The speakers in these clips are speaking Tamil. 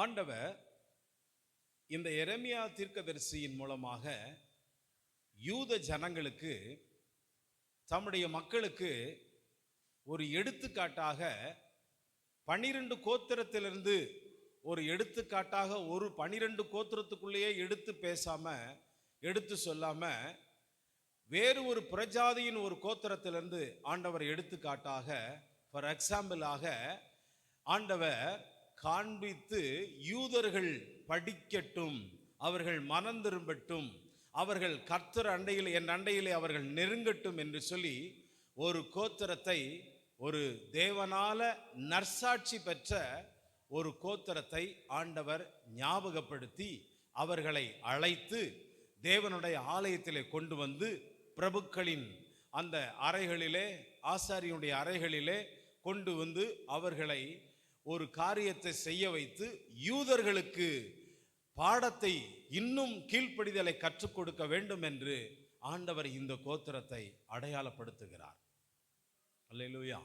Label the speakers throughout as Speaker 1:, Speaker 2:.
Speaker 1: ஆண்டவர் இந்த எரேமியா தீர்க்கதரிசியின் மூலமாக யூத ஜனங்களுக்கு, தம்முடைய மக்களுக்கு ஒரு எடுத்துக்காட்டாக 12 கோத்திரத்திலிருந்து ஒரு எடுத்துக்காட்டாக, ஒரு 12 கோத்திரத்துக்குள்ளேயே எடுத்து பேசாம, எடுத்து சொல்லாம, வேறு ஒரு புறஜாதியின் ஒரு கோத்திரத்திலிருந்து ஆண்டவர் எடுத்துக்காட்டாக, ஃபார் எக்ஸாம்பிளாக ஆண்டவர் காண்பித்து, யூதர்கள் படிக்கட்டும், அவர்கள் மனம் திரும்பட்டும், அவர்கள் கர்த்தர் அண்டையில், என் அண்டையிலே அவர்கள் நெருங்கட்டும் என்று சொல்லி ஒரு கோத்திரத்தை, ஒரு தேவனால நற்சாட்சி பெற்ற ஒரு கோத்திரத்தை ஆண்டவர் ஞாபகப்படுத்தி அவர்களை அழைத்து தேவனுடைய ஆலயத்திலே கொண்டு வந்து, பிரபுக்களின் அந்த அறைகளிலே, ஆசாரியனுடைய அறைகளிலே கொண்டு வந்து அவர்களை ஒரு காரியத்தை செய்ய வைத்து யூதர்களுக்கு பாடத்தை, இன்னும் கீழ்ப்படிதலை கற்றுக் கொடுக்க வேண்டும் என்று ஆண்டவர் இந்த கோத்திரத்தை அடையாளப்படுத்துகிறார். அல்லேலூயா.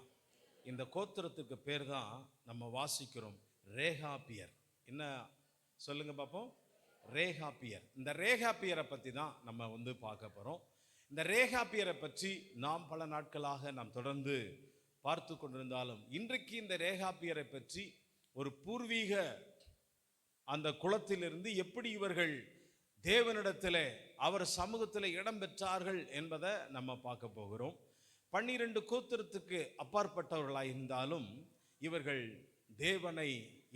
Speaker 1: இந்த கோத்திரத்துக்கு பேர் தான் நம்ம வாசிக்கிறோம் ரேகாபியர். என்ன சொல்லுங்க பார்ப்போம்? ரேகாபியர். இந்த ரேகாபியரை பற்றி தான் நம்ம பார்க்க போகிறோம். இந்த ரேகாபியரை பற்றி நாம் பல நாட்களாக நாம் தொடர்ந்து பார்த்து கொண்டிருந்தாலும், இன்றைக்கு இந்த ரேகாபியரை பற்றி ஒரு பூர்வீக அந்த குலத்திலிருந்து எப்படி இவர்கள் தேவனிடத்தில், அவர் சமூகத்தில் இடம் பெற்றார்கள் என்பதை நம்ம பார்க்க போகிறோம். 12 கோத்திரத்துக்கு அப்பாற்பட்டவர்களாக இருந்தாலும் இவர்கள் தேவனை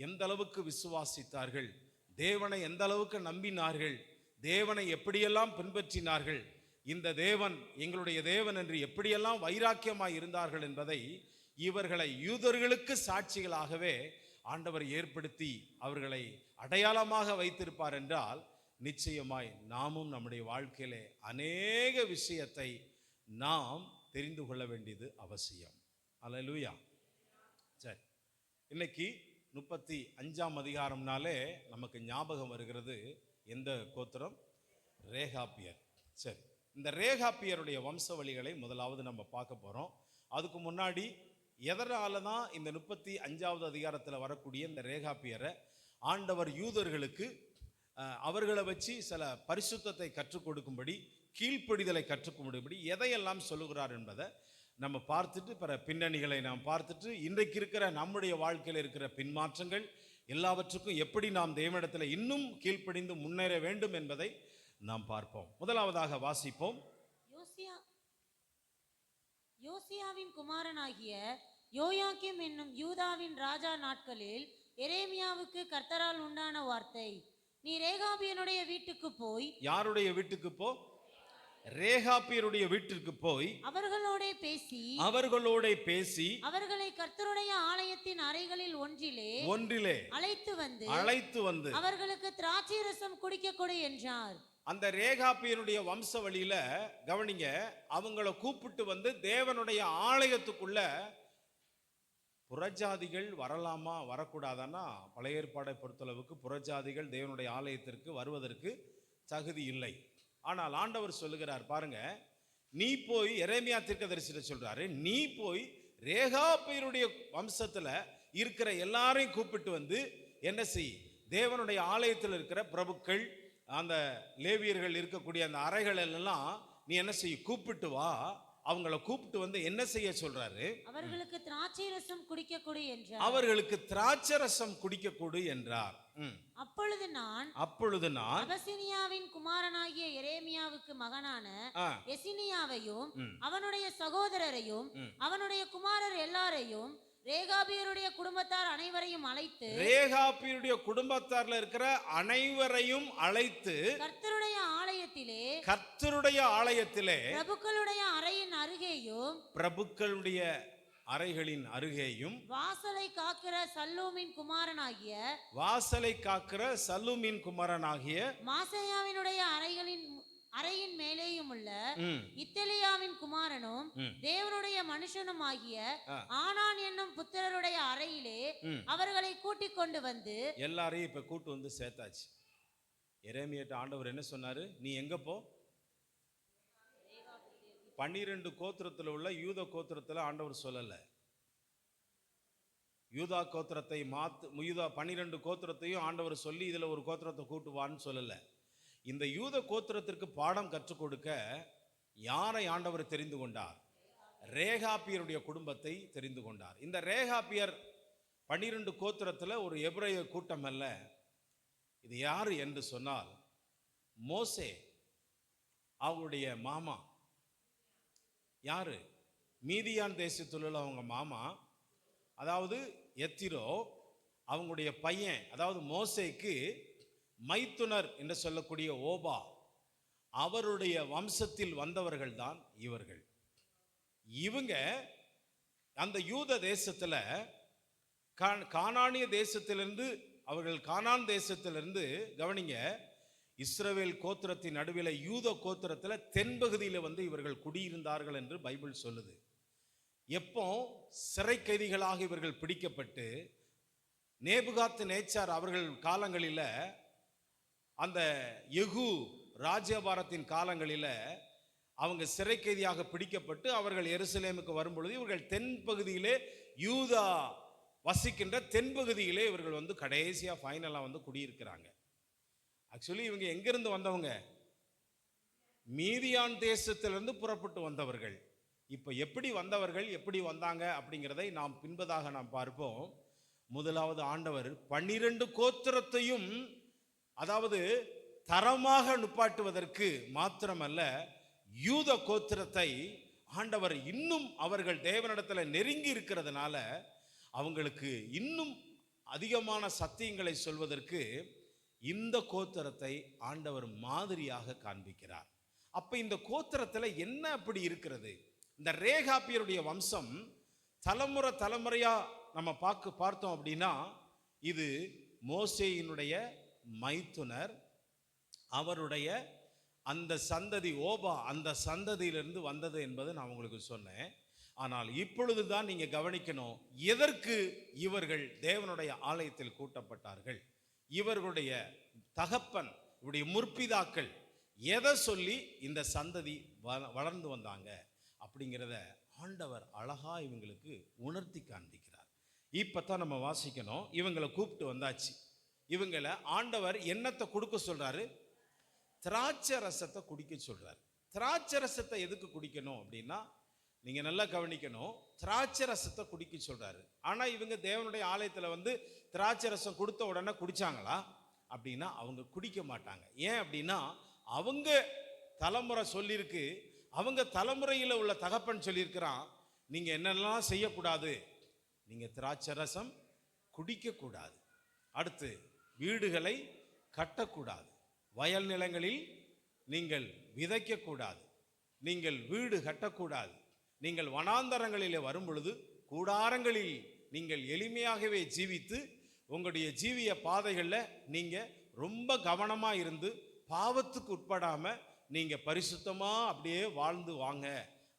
Speaker 1: எந்த அளவுக்கு விசுவாசித்தார்கள், தேவனை எந்த அளவுக்கு நம்பினார்கள், தேவனை எப்படியெல்லாம் பின்பற்றினார்கள், இந்த தேவன் எங்களுடைய தேவன் என்று எப்படியெல்லாம் வைராக்கியமாய் இருந்தார்கள் என்பதை இவர்களை யூதர்களுக்கு சாட்சிகளாகவே ஆண்டவர் ஏற்படுத்தி அவர்களை அடையாளமாக வைத்திருப்பார் என்றால், நிச்சயமாய் நாமும் நம்முடைய வாழ்க்கையிலே அநேக விஷயத்தை நாம் தெரிந்து கொள்ள வேண்டியது அவசியம். அல்லேலூயா. சரி, இன்னைக்கு 35ஆம் அதிகாரம்னாலே நமக்கு ஞாபகம் வருகிறது எந்த கோத்திரம்? ரேகாபியர். சரி, இந்த ரேகாபியருடைய வம்சவழிகளை முதலாவது நம்ம பார்க்க போகிறோம். அதுக்கு முன்னாடி எதனால தான் இந்த 35வது அதிகாரத்தில் வரக்கூடிய இந்த ரேகாபியரை ஆண்டவர் யூதர்களுக்கு அவர்களை வச்சு சில பரிசுத்தத்தை கற்றுக் கொடுக்கும்படி, கீழ்ப்படிதலை கற்றுக் கொடுக்கும்படி எதையெல்லாம் சொல்லுகிறார் என்பதை நம்ம பார்த்துட்டு, பிற பின்னணிகளை நாம் பார்த்துட்டு, இன்றைக்கு இருக்கிற நம்முடைய வாழ்க்கையில் இருக்கிற பின்மாற்றங்கள் எல்லாவற்றுக்கும் எப்படி நாம் தேவனிடத்தில் இன்னும் கீழ்ப்படிந்து முன்னேற வேண்டும் என்பதை நாம் பார்ப்போம். முதலாவதாக வாசிப்போம்.
Speaker 2: யோசியாவின் குமாரனாகிய யோயாக்கிம் என்னும் யூதாவின் ராஜா நாட்களில் எரேமியாவுக்கு கர்த்தரால் உண்டான வார்த்தை, நீ ரேகாபியனுடைய வீட்டுக்கு போய்.
Speaker 1: யாருடைய வீட்டுக்கு போ? ரேகாபியருடைய வீட்டிற்கு போய் அவர்களோட பேசி
Speaker 2: அவர்களை கர்த்தருடைய ஆலயத்தின் அறைகளில் ஒன்றிலே
Speaker 1: அழைத்து வந்து
Speaker 2: அவர்களுக்கு திராட்சை ரசம் குடிக்க கொடு என்றார்.
Speaker 1: அந்த ரேகாபியனுடைய வம்ச வழியில கவனிங்க, அவங்கள கூப்பிட்டு வந்து தேவனுடைய ஆலயத்துக்குள்ள, புறஜாதிகள் வரலாமா வரக்கூடாதான்னா, பழைய ஏற்பாடை பொறுத்தளவுக்கு புறஜாதிகள் தேவனுடைய ஆலயத்திற்கு வருவதற்கு தகுதி இல்லை. ஆனால் ஆண்டவர் சொல்லுகிறார் பாருங்க, நீ போய், எரேமியா தீர்க்கதரிசிட்ட சொல்றாரு, நீ போய் ரேகாபியருடைய வம்சத்துல இருக்கிற எல்லாரையும் கூப்பிட்டு வந்து என்ன செய், தேவனுடைய ஆலயத்தில் இருக்கிற பிரபுக்கள், அந்த லேவியர்கள் இருக்கக்கூடிய அந்த அறைகள் எல்லாம் நீ என்ன செய்ய, கூப்பிட்டு வா. அவங்கள கூப்பிட்டு வந்து என்ன செய்ய சொல்றாரு?
Speaker 2: அவர்களுக்கு திராட்சை ரசம் குடிக்க கொடு என்றார்.
Speaker 1: அவர்களுக்கு திராட்சை ரசம் குடிக்க கொடு என்றார்.
Speaker 2: அப்பொழுது நான் அபசினியாவின் குமாரனாகிய எரேமியாவுக்கு மகனான எசினியாவையும் அவனுடைய சகோதரரையும் அவனுடைய குமாரர் எல்லாரையும் ரேகாபியருடைய குடும்பத்தார் அனைவரையும் அழைத்து,
Speaker 1: ரேகாபியருடைய குடும்பத்தார்ல இருக்கிற அனைவரையும் அழைத்து
Speaker 2: கர்த்தருடைய ஆலயத்திலே
Speaker 1: பிரபுக்களுடைய அறைகளின் அருகேயும்
Speaker 2: வாசலை காக்கிற சல்லூமின் குமாரனாகிய மாசையாவினுடைய அறையின் மேலேயும் உள்ள இத்தலியாவின் குமாரனும் தேவனுடைய மனுஷனும் ஆகிய ஆனான் என்னும் புத்திரருடைய அறையிலே அவர்களை கூட்டிக் கொண்டு வந்து,
Speaker 1: எல்லாரையும் இப்ப கூட்டு வந்து சேர்த்தாச்சு. எரேமியாட்ட ஆண்டவர் என்ன சொன்னாரு? நீ எங்க போ? 12 கோத்திரத்துல உள்ள யூத கோத்திரத்துல ஆண்டவர் சொல்லல, யூதா கோத்திரத்தை யூதா 12 கோத்திரத்தையும் ஆண்டவர் சொல்லி இதில் ஒரு கோத்திரத்தை கூட்டுவான்னு சொல்லலை. இந்த யூத கோத்திரத்திற்கு பாடம் கற்றுக் கொடுக்க யாரை ஆண்டவர் தெரிந்து கொண்டார்? ரேகாப்பியருடைய குடும்பத்தை தெரிந்து கொண்டார். இந்த ரேகாப்பியர் 12 கோத்திரத்தில் ஒரு எபிரேய கூட்டம் அல்ல. இது யாரு என்று சொன்னால் மோசே அவங்களுடைய மாமா. யாரு? மீதியான் தேசத்தில் உள்ள அவங்க மாமா, அதாவது எத்திரோ. அவங்களுடைய பையன், அதாவது மோசேக்கு மைத்துனர் என்று சொல்லக்கூடிய ஓபா, அவருடைய வம்சத்தில் வந்தவர்கள் தான் இவர்கள். இவங்க அந்த யூத தேசத்துல கானானிய தேசத்திலிருந்து, அவர்கள் கானான் தேசத்திலிருந்து, கவனிங்க, இஸ்ரவேல் கோத்திரத்தின் நடுவில் யூத கோத்திரத்தில் தென்பகுதியில் வந்து இவர்கள் குடியிருந்தார்கள் என்று பைபிள் சொல்லுது. எப்போ சிறை கைதிகளாக இவர்கள் பிடிக்கப்பட்டு நேபுகாத்து நேச்சார் அவர்கள் காலங்களில், அந்த யெகூ ராஜ்யபாரத்தின் காலங்களில் அவங்க சிறை கைதியாக பிடிக்கப்பட்டு அவர்கள் எருசலேமுக்கு வரும்பொழுது இவர்கள் தென்பகுதியிலே, யூதா வசிக்கின்ற தென்பகுதியிலே இவர்கள் வந்து கடைசியாக ஃபைனலாக வந்து குடியிருக்கிறாங்க. ஆக்சுவலி இவங்க எங்கிருந்து வந்தவங்க? மீதியான் தேசத்திலிருந்து புறப்பட்டு வந்தவர்கள். இப்போ எப்படி வந்தவர்கள், எப்படி வந்தாங்க அப்படிங்கிறதை நாம் பின்பதாக நாம் பார்ப்போம். முதலாவது ஆண்டவர் 12 கோத்திரத்தையும், அதாவது தரமாக நுப்பாட்டுவதற்கு மாத்திரமல்ல, யூத கோத்திரத்தை ஆண்டவர் இன்னும் அவர்கள் தேவனிடத்தில் நெருங்கி இருக்கிறதுனால அவங்களுக்கு இன்னும் அதிகமான சத்தியங்களை சொல்வதற்கு இந்த கோத்திரத்தை ஆண்டவர் மாதிரியாக காண்பிக்கிறார். அப்ப இந்த கோத்திரத்தில் என்ன அப்படி இருக்கிறது? இந்த ரேகாப்பியருடைய வம்சம் தலைமுறை தலைமுறையா நம்ம பார்த்தோம் அப்படின்னா, இது மோசேயினுடைய மைத்துனர், அவருடைய அந்த சந்ததி ஓபா, அந்த சந்ததியிலிருந்து வந்தது என்பது நான் உங்களுக்கு சொன்னேன். ஆனால் இப்பொழுது தான் நீங்க கவனிக்கணும், எதற்கு இவர்கள் தேவனுடைய ஆலயத்தில் கூட்டப்பட்டார்கள், இவர்களுடைய தகப்பன், இவருடைய முற்பிதாக்கள் எதை சொல்லி இந்த சந்ததி வளர்ந்து வந்தாங்க அப்படிங்கிறத ஆண்டவர் அழகா இவங்களுக்கு உணர்த்தி காண்பிக்கிறார். இப்பதான் நம்ம வாசிக்கணும். இவங்களை கூப்பிட்டு வந்தாச்சு. இவங்களை ஆண்டவர் என்னத்தை கொடுக்க சொல்றாரு? திராட்சை ரசத்தை குடிக்க சொல்றாரு. திராட்சை ரசத்தை எதுக்கு குடிக்கணும் அப்படின்னா, நீங்க நல்லா கவனிக்கணும், திராட்சை ரசத்தை குடிக்க சொல்றாரு. ஆனா இவங்க தேவனுடைய ஆலயத்துல வந்து திராட்சை ரசம் கொடுத்த உடனே குடிச்சாங்களா அப்படின்னா அவங்க குடிக்க மாட்டாங்க. ஏன் அப்படின்னா அவங்க தலைமுறை சொல்லியிருக்கு, அவங்க தலைமுறையில் உள்ள தகப்பன் சொல்லியிருக்கிறான், நீங்க என்னெல்லாம் செய்யக்கூடாது, நீங்க திராட்சை ரசம் குடிக்க கூடாது, அடுத்து வீடுகளை கட்டக்கூடாது, வயல் நிலங்களில் நீங்கள் விதைக்க கூடாது, நீங்கள் வீடு கட்டக்கூடாது, நீங்கள் வனாந்தரங்களிலே வரும் பொழுது கூடாரங்களில் நீங்கள் எளிமையாகவே ஜீவித்து உங்களுடைய ஜீவிய பாதைகளில் நீங்க ரொம்ப கவனமா இருந்து பாவத்துக்கு உட்படாம நீங்க பரிசுத்தமா அப்படியே வாழ்ந்து வாங்க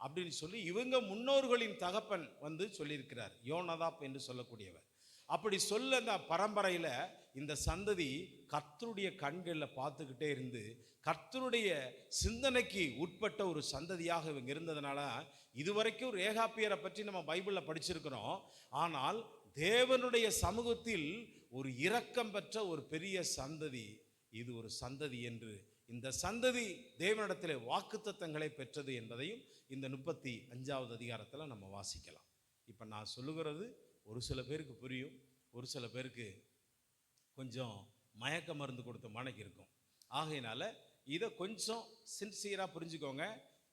Speaker 1: அப்படின்னு சொல்லி இவங்க முன்னோர்களின் தகப்பன் வந்து சொல்லியிருக்கிறார், யோனதாப் என்று சொல்லக்கூடியவர். அப்படி சொல்ல அந்த பரம்பரையில இந்த சந்ததி கர்த்தருடைய கண்களில் பார்த்துக்கிட்டே இருந்து கர்த்தருடைய சிந்தனைக்கு உட்பட்ட ஒரு சந்ததியாக இவங்க இருந்ததுனால இதுவரைக்கும் ரேகாப்பியரை பற்றி நம்ம பைபிளில் படிச்சிருக்கிறோம். ஆனால் தேவனுடைய சமூகத்தில் ஒரு இரக்கம் பெற்ற ஒரு பெரிய சந்ததி இது ஒரு சந்ததி என்று, இந்த சந்ததி தேவனிடத்தில் வாக்குத்தத்தங்களை பெற்றது என்பதையும் இந்த 35வது அதிகாரத்தில் நம்ம வாசிக்கலாம். இப்போ நான் சொல்லுகிறது ஒரு சில பேருக்கு புரியும், ஒரு சில பேருக்கு கொஞ்சம் மயக்க மருந்து கொடுத்த மனைக்கு இருக்கும். ஆகையினால இதை கொஞ்சம் சின்சியராக புரிஞ்சுக்கோங்க.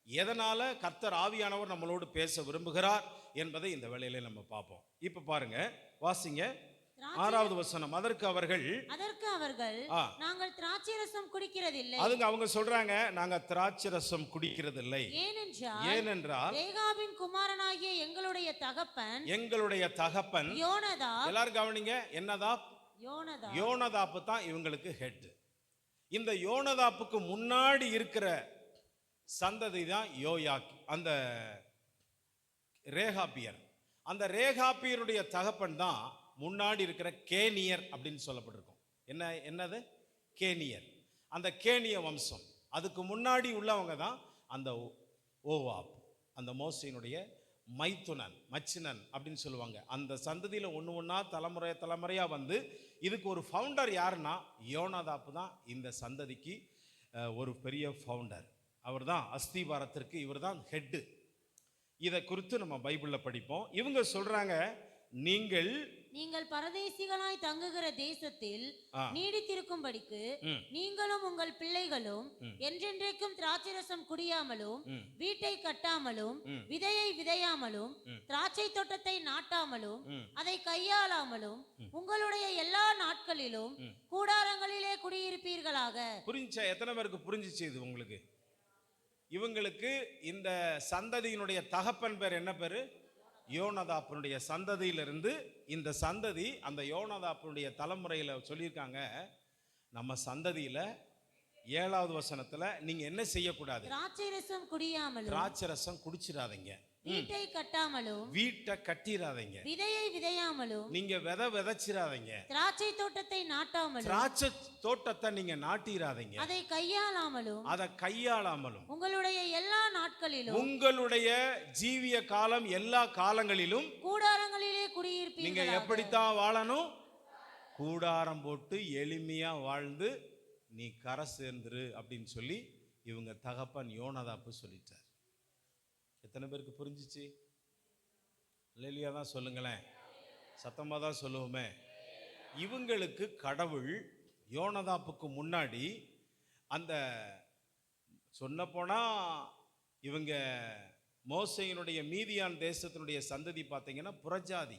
Speaker 1: எதனால கர்த்தர் ஆவியானவர் நம்மளோடு பேச விரும்புகிறார் என்பதை இந்த வேளையில நம்ம பார்ப்போம். இப்ப பாருங்க, வாசிங்க 6வது வசனம். அதற்கு அவர்கள்
Speaker 2: நாங்கள் திராட்சை ரசம் குடிக்கிறதில்லை.
Speaker 1: அதுங்க அவங்க சொல்றாங்க, நாங்க திராட்சை ரசம் குடிக்கிறதில்லை. ஏனென்றால்
Speaker 2: ரேகாபின் குமாரனாகிய எங்களுடைய தகப்பன் யோனதாப்.
Speaker 1: எல்லாரும் கவனிங்க, என்னதாப்? யோனதாப் தான் இவங்களுக்கு ஹெட். இந்த யோனதாப்புக்கு முன்னாடி இருக்கிற சந்ததி தான் யோயாக், அந்த ரேகாபியர். அந்த ரேகாபியருடைய தகப்பன் தான் முன்னாடி இருக்கிற கேனியர் அப்படின்னு சொல்லப்பட்டிருக்கும். என்னது? கேனியர். அந்த கேனிய வம்சம். அதுக்கு முன்னாடி உள்ளவங்க தான் அந்த ஓவாப், அந்த மோசேயினுடைய மைத்துனன், மச்சினன் அப்படின்னு சொல்லுவாங்க. அந்த சந்ததியில் ஒன்று ஒன்றா தலைமுறையாக வந்து இதுக்கு ஒரு ஃபவுண்டர் யாருன்னா யோனதாப்பு தான். இந்த சந்ததிக்கு ஒரு பெரிய ஃபவுண்டர். அவர் தான் அஸ்திவாரத்திற்கு, இவர் தான் ஹெட்டு. இதை குறித்து நம்ம பைபிளில் படிப்போம். இவங்க சொல்றாங்க, நீங்கள்
Speaker 2: பரதேசிகளாய் தங்குகிற தேசத்தில் நீடித்திருக்கும்படிக்கு நீங்களும் உங்கள் பிள்ளைகளும் என்றென்றைக்கும் திராட்சைரசம் குடியாமலும் வீட்டை கட்டாமலும் விதையை விதையாமலும் திராட்சை தோட்டத்தை நாட்டாமலும் அதை கையாளாமலும் உங்களுடைய எல்லா நாட்களிலும் கூடாரங்களிலே குடியிருப்பீர்களாக.
Speaker 1: புரிஞ்சா? எத்தனை பேருக்கு புரிஞ்சிச்சு இது உங்களுக்கு? இவங்களுக்கு இந்த சந்ததியினுடைய தகப்பன் பேர் என்ன பேரு? யோனதாப்பினுடைய சந்ததியிலிருந்து இந்த சந்ததி அந்த யோனதாப்பினுடைய தலைமுறையில் சொல்லியிருக்காங்க, நம்ம சந்ததியில் 7வது வசனத்துல நீங்க என்ன செய்யக்கூடாது?
Speaker 2: திராட்சைரசம் குடியாமலும்,
Speaker 1: திராட்சைரசம் குடிச்சிடாதீங்க,
Speaker 2: வீட்டை கட்டாமலும்,
Speaker 1: வீட்டை கட்டிராதீங்க,
Speaker 2: விதையை விதையாமலும்,
Speaker 1: நீங்க விதைச்சிராதீங்க,
Speaker 2: திராட்சை தோட்டத்தை நாட்டாமலும்,
Speaker 1: திராட்சை தோட்டத்தை நீங்க நாட்டிராதீங்க,
Speaker 2: அதை கையாளாமலும்
Speaker 1: உங்களுடைய
Speaker 2: எல்லா நாட்களிலும்,
Speaker 1: உங்களுடைய ஜீவிய காலம் எல்லா காலங்களிலும்
Speaker 2: கூடாரங்களிலே குடியிருப்பீர்கள்.
Speaker 1: நீங்க எப்படித்தான் வாழணும்? கூடாரம் போட்டு எளிமையா வாழ்ந்து நீ கரை சேர்ந்துரு அப்படின்னு சொல்லி இவங்க தகப்பன் யோனதாப்பு சொல்லிட்டார். எத்தனை பேருக்கு புரிஞ்சிச்சு? இல்லையா தான் சொல்லுங்களேன், சத்தமா தான் சொல்லுவோமே. இவங்களுக்கு கடவுள் யோனதாப்புக்கு முன்னாடி அந்த சொன்ன போனா இவங்க மோசையினுடைய மீதியான் தேசத்தினுடைய சந்ததி பார்த்தீங்கன்னா புறஜாதி.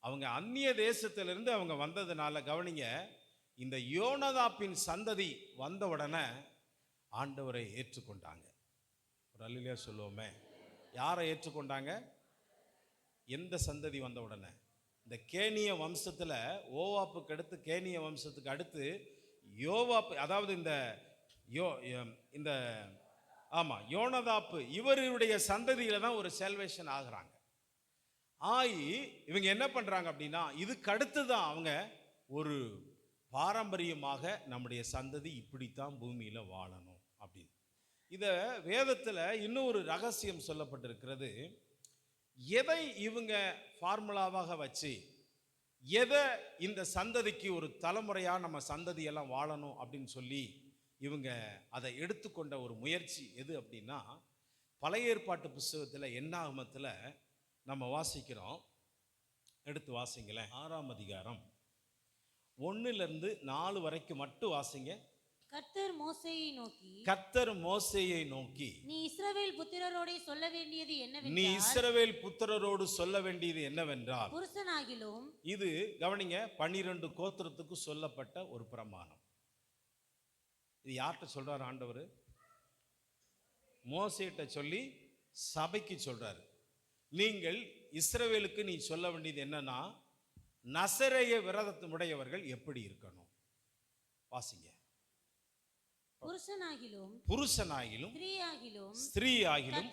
Speaker 1: அவங்க அந்நிய தேசத்திலிருந்து அவங்க வந்ததுனால கவனிங்க, இந்த யோனதாப்பின் சந்ததி வந்த உடனே ஆண்டவரை ஏற்றுக்கொண்டாங்க. ஒரு அல்லேலூயா சொல்லுவோமே. யாரை ஏற்றுக்கொண்டாங்க? எந்த சந்ததி வந்த உடனே? இந்த கேனிய வம்சத்துல ஓவாப்புக்கு அடுத்து, கேனிய வம்சத்துக்கு அடுத்து யோவாப்பு, அதாவது இந்த யோனதாப்பு, இவருடைய சந்ததியில தான் ஒரு செல்வேஷன் ஆகுறாங்க. ஆகி இவங்க என்ன பண்றாங்க அப்படின்னா, இதுக்கு அடுத்து தான் அவங்க ஒரு பாரம்பரியமாக நம்முடைய சந்ததி இப்படித்தான் பூமியில வாழணும் அப்படின்னு. இத வேதத்துல இன்னும் ஒரு ரகசியம் சொல்லப்பட்டிருக்கிறது. எதை இவங்க ஃபார்முலாவாக வச்சு, எதை இந்த சந்ததிக்கு ஒரு தலைமுறையா நம்ம சந்ததியெல்லாம் வாழணும் அப்படின்னு சொல்லி இவங்க அதை எடுத்துக்கொண்ட ஒரு முயற்சி எது அப்படின்னா, பழைய ஏற்பாட்டு புஸ்தகத்தில் என்னாகமத்தில் நம்ம வாசிக்கிறோம். எடுத்து வாசிங்களேன். 6ஆம் அதிகாரம் 1-4 வரைக்கும் மட்டும் வாசிங்க.
Speaker 2: கர்த்தர் மோசேயை நோக்கி
Speaker 1: நீ இஸ்ரவேல் புத்திரரோடு சொல்ல வேண்டியது என்னவென்றால்,
Speaker 2: புருஷனாகிலும்,
Speaker 1: இது கவனிங்க, 12 கோத்திரத்துக்கு சொல்லப்பட்ட ஒரு பிரமாணம். இது யார்கிட்ட சொல்றாரு ஆண்டவர்? மோசேட்ட சொல்லி சபைக்கு சொல்றாரு. நீங்கள் இஸ்ரவேலுக்கு நீ சொல்ல வேண்டியது என்னன்னா, நசரேய விரதமுடையவர்கள் எப்படி இருக்கணும்? வாசிங்க. புருஷனாகிலும் ஸ்திரீயாகிலும்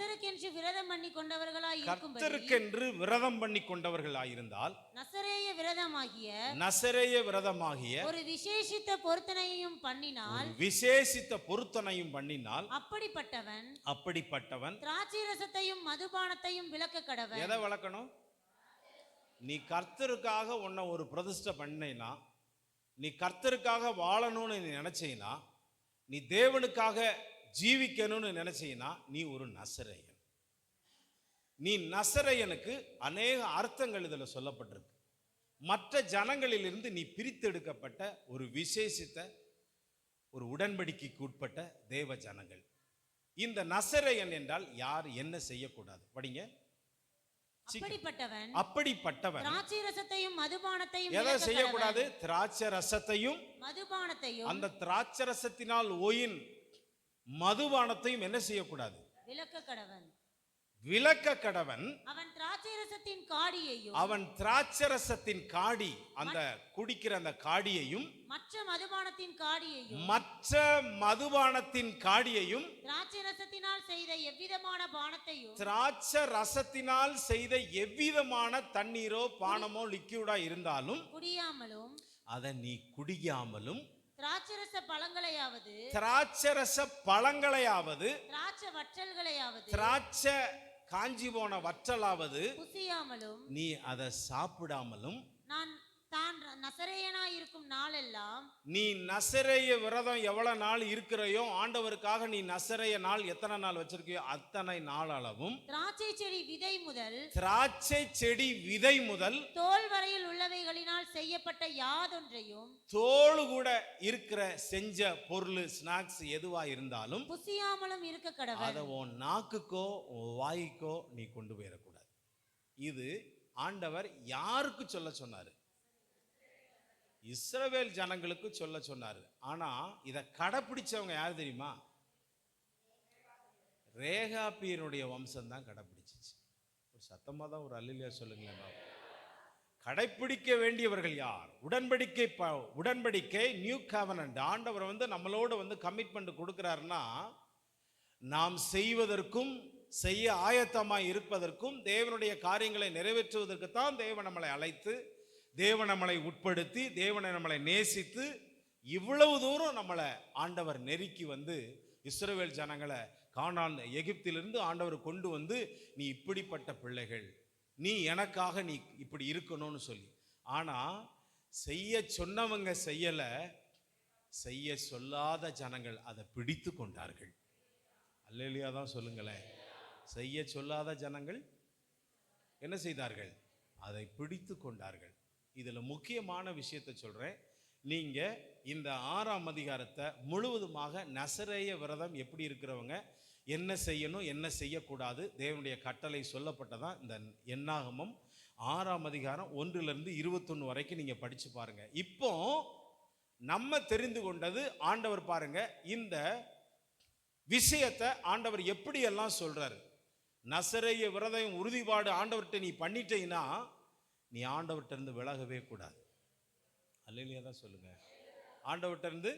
Speaker 2: கர்த்தருக்கென்று விரதம் பண்ணி கொண்டவர்களாயிருந்தால்
Speaker 1: நசரேய விரதமாகிய
Speaker 2: ஒரு விசேஷித்த பொருத்தனையும் பண்ணினால்
Speaker 1: அப்படிப்பட்டவன்
Speaker 2: திராட்சை ரசத்தையும் மதுபானத்தையும் விலக்க கடவன்.
Speaker 1: எதை விளக்கணும்? நீ கர்த்தருக்காக உன்னை ஒரு பிரதிஷ்டை பண்ணினா, நீ கர்த்தருக்காக வாழணும்னு நீ நினைச்சீனா, நீ தேவனுக்காக ஜீவிக்கணும்னு நினைச்சீனா, நீ ஒரு நசரேயன். நீ நசரேயனுக்கு அநேக அர்த்தங்கள் இதில் சொல்லப்பட்டிருக்கு. மற்ற ஜனங்களிலிருந்து நீ பிரித்தெடுக்கப்பட்ட ஒரு விசேஷித்த ஒரு உடன்படிக்கைக்கு உட்பட்ட தேவ ஜனங்கள். இந்த நசரேயன் என்றால் யார் என்ன செய்யக்கூடாது? படிங்க. அப்படிப்பட்டவன்
Speaker 2: திராட்சை ரசத்தையும் மதுபானத்தையும்
Speaker 1: எதை செய்யக்கூடாது? திராட்சை ரசத்தையும்
Speaker 2: மதுபானத்தையும்,
Speaker 1: அந்த திராட்சை ரசத்தினால் ஓயின் மதுபானத்தையும் என்ன செய்யக்கூடாது? விலக்க கடவன்.
Speaker 2: அவன் திராட்சை ரசத்தின் காடியையும்,
Speaker 1: அவன் திராட்சை ரசத்தின் காடி, அந்த குடிக்கிற அந்த காடியையும்,
Speaker 2: மற்ற மதுபானத்தின்
Speaker 1: காடியையும்,
Speaker 2: திராட்சை ரசத்தினால் செய்த
Speaker 1: எவ்விதமான தண்ணீரோ பானமோ லிக்யூடா இருந்தாலும்
Speaker 2: குடியாமலும்,
Speaker 1: அதை நீ குடியாமலும்,
Speaker 2: திராட்சரச பழங்களையாவது,
Speaker 1: திராட்சை காஞ்சி போன வற்றலாவது
Speaker 2: புசியாமலும்
Speaker 1: நீ அதை சாப்பிடாமலும்
Speaker 2: நான் தான் நசரேயனாய் இருக்கும் நாளெல்லாம்
Speaker 1: நீ நசரேய விரதம் எவ்வளவு நாள் இருக்கிறையோ ஆண்டவருக்காக நீ நசரேய நாள் எத்தனை நாள் வச்சிருக்கியோ அத்தனை நாள் அளவும்
Speaker 2: திராட்சை செடி விதை முதல்
Speaker 1: திராட்சை செடி விதை முதல்
Speaker 2: தோல் வரையில் உள்ளவைகளினால் செய்யப்பட்ட யாதொன்றையும்
Speaker 1: தோல் கூட இருக்கிற செஞ்ச பொருள் ஸ்நாக்ஸ் எதுவா இருந்தாலும்
Speaker 2: புசியாமலும் இருக்க கடவுள்.
Speaker 1: அதை உன் நாக்குக்கோ உன் வாய்க்கோ நீ கொண்டு போயிடக்கூடாது. இது ஆண்டவர் யாருக்கு சொல்ல சொன்னாரு? இஸ்ரவேல் ஜனங்களுக்கு சொல்ல சொன்னாரு. ஆனா இதை கடைப்பிடிச்சவங்க யார் தெரியுமா? ரேகாபியனுடைய வம்சம் தான் கடைப்பிடிச்சிச்சு. ஒரு சத்தமா தான் ஒரு அல்லேலூயா சொல்லுங்களேன். கடைப்பிடிக்க வேண்டியவர்கள் யார்? உடன்படிக்கை நியூ கவர்னன்ட். ஆண்டவர் நம்மளோட கமிட்மெண்ட் கொடுக்கிறாருன்னா நாம் செய்வதற்கும் செய்ய ஆயத்தமாய் இருப்பதற்கும் தேவனுடைய காரியங்களை நிறைவேற்றுவதற்கு தான் தேவன் நம்மளை அழைத்து, தேவன் நம்மளை உட்படுத்தி, தேவனை நம்மளை நேசித்து இவ்வளவு தூரம் நம்மளை ஆண்டவர் நெருக்கி இஸ்ரவேல் ஜனங்களை கானான் எகிப்திலிருந்து ஆண்டவர் கொண்டு நீ இப்படிப்பட்ட பிள்ளைகள், நீ எனக்காக நீ இப்படி இருக்கணும்னு சொல்லி. ஆனா செய்ய சொன்னவங்க செய்யல, செய்ய சொல்லாத ஜனங்கள் அதை பிடித்து கொண்டார்கள். அல்லேலூயா தான் சொல்லுங்களேன். செய்ய சொல்லாத ஜனங்கள் என்ன செய்தார்கள்? அதை பிடித்து கொண்டார்கள். இதுல முக்கியமான விஷயத்தை சொல்றேன். நீங்க இந்த 6ஆம் அதிகாரத்தை முழுவதுமாக நசரேய விரதம் எப்படி இருக்கிறவங்க என்ன செய்யணும் என்ன செய்யக்கூடாது தேவனுடைய கட்டளை சொல்லப்பட்டதான் இந்த என்னாகமம் 6ஆம் அதிகாரம் 1லிருந்து 21 வரைக்கும் நீங்க படிச்சு பாருங்க. இப்போ நம்ம தெரிந்து கொண்டது ஆண்டவர் பாருங்க இந்த விஷயத்தை ஆண்டவர் எப்படி எல்லாம் சொல்றாரு. நசரேய விரதம் உறுதிப்பாடு ஆண்டவர்கிட்ட நீ பண்ணிட்டீங்கன்னா நீ ஆண்டவர்கிட்ட இருந்து விலகவே கூடாது. அல்லேலூயா தான் சொல்லுங்க. ஆண்டவர்கிட்ட இருந்து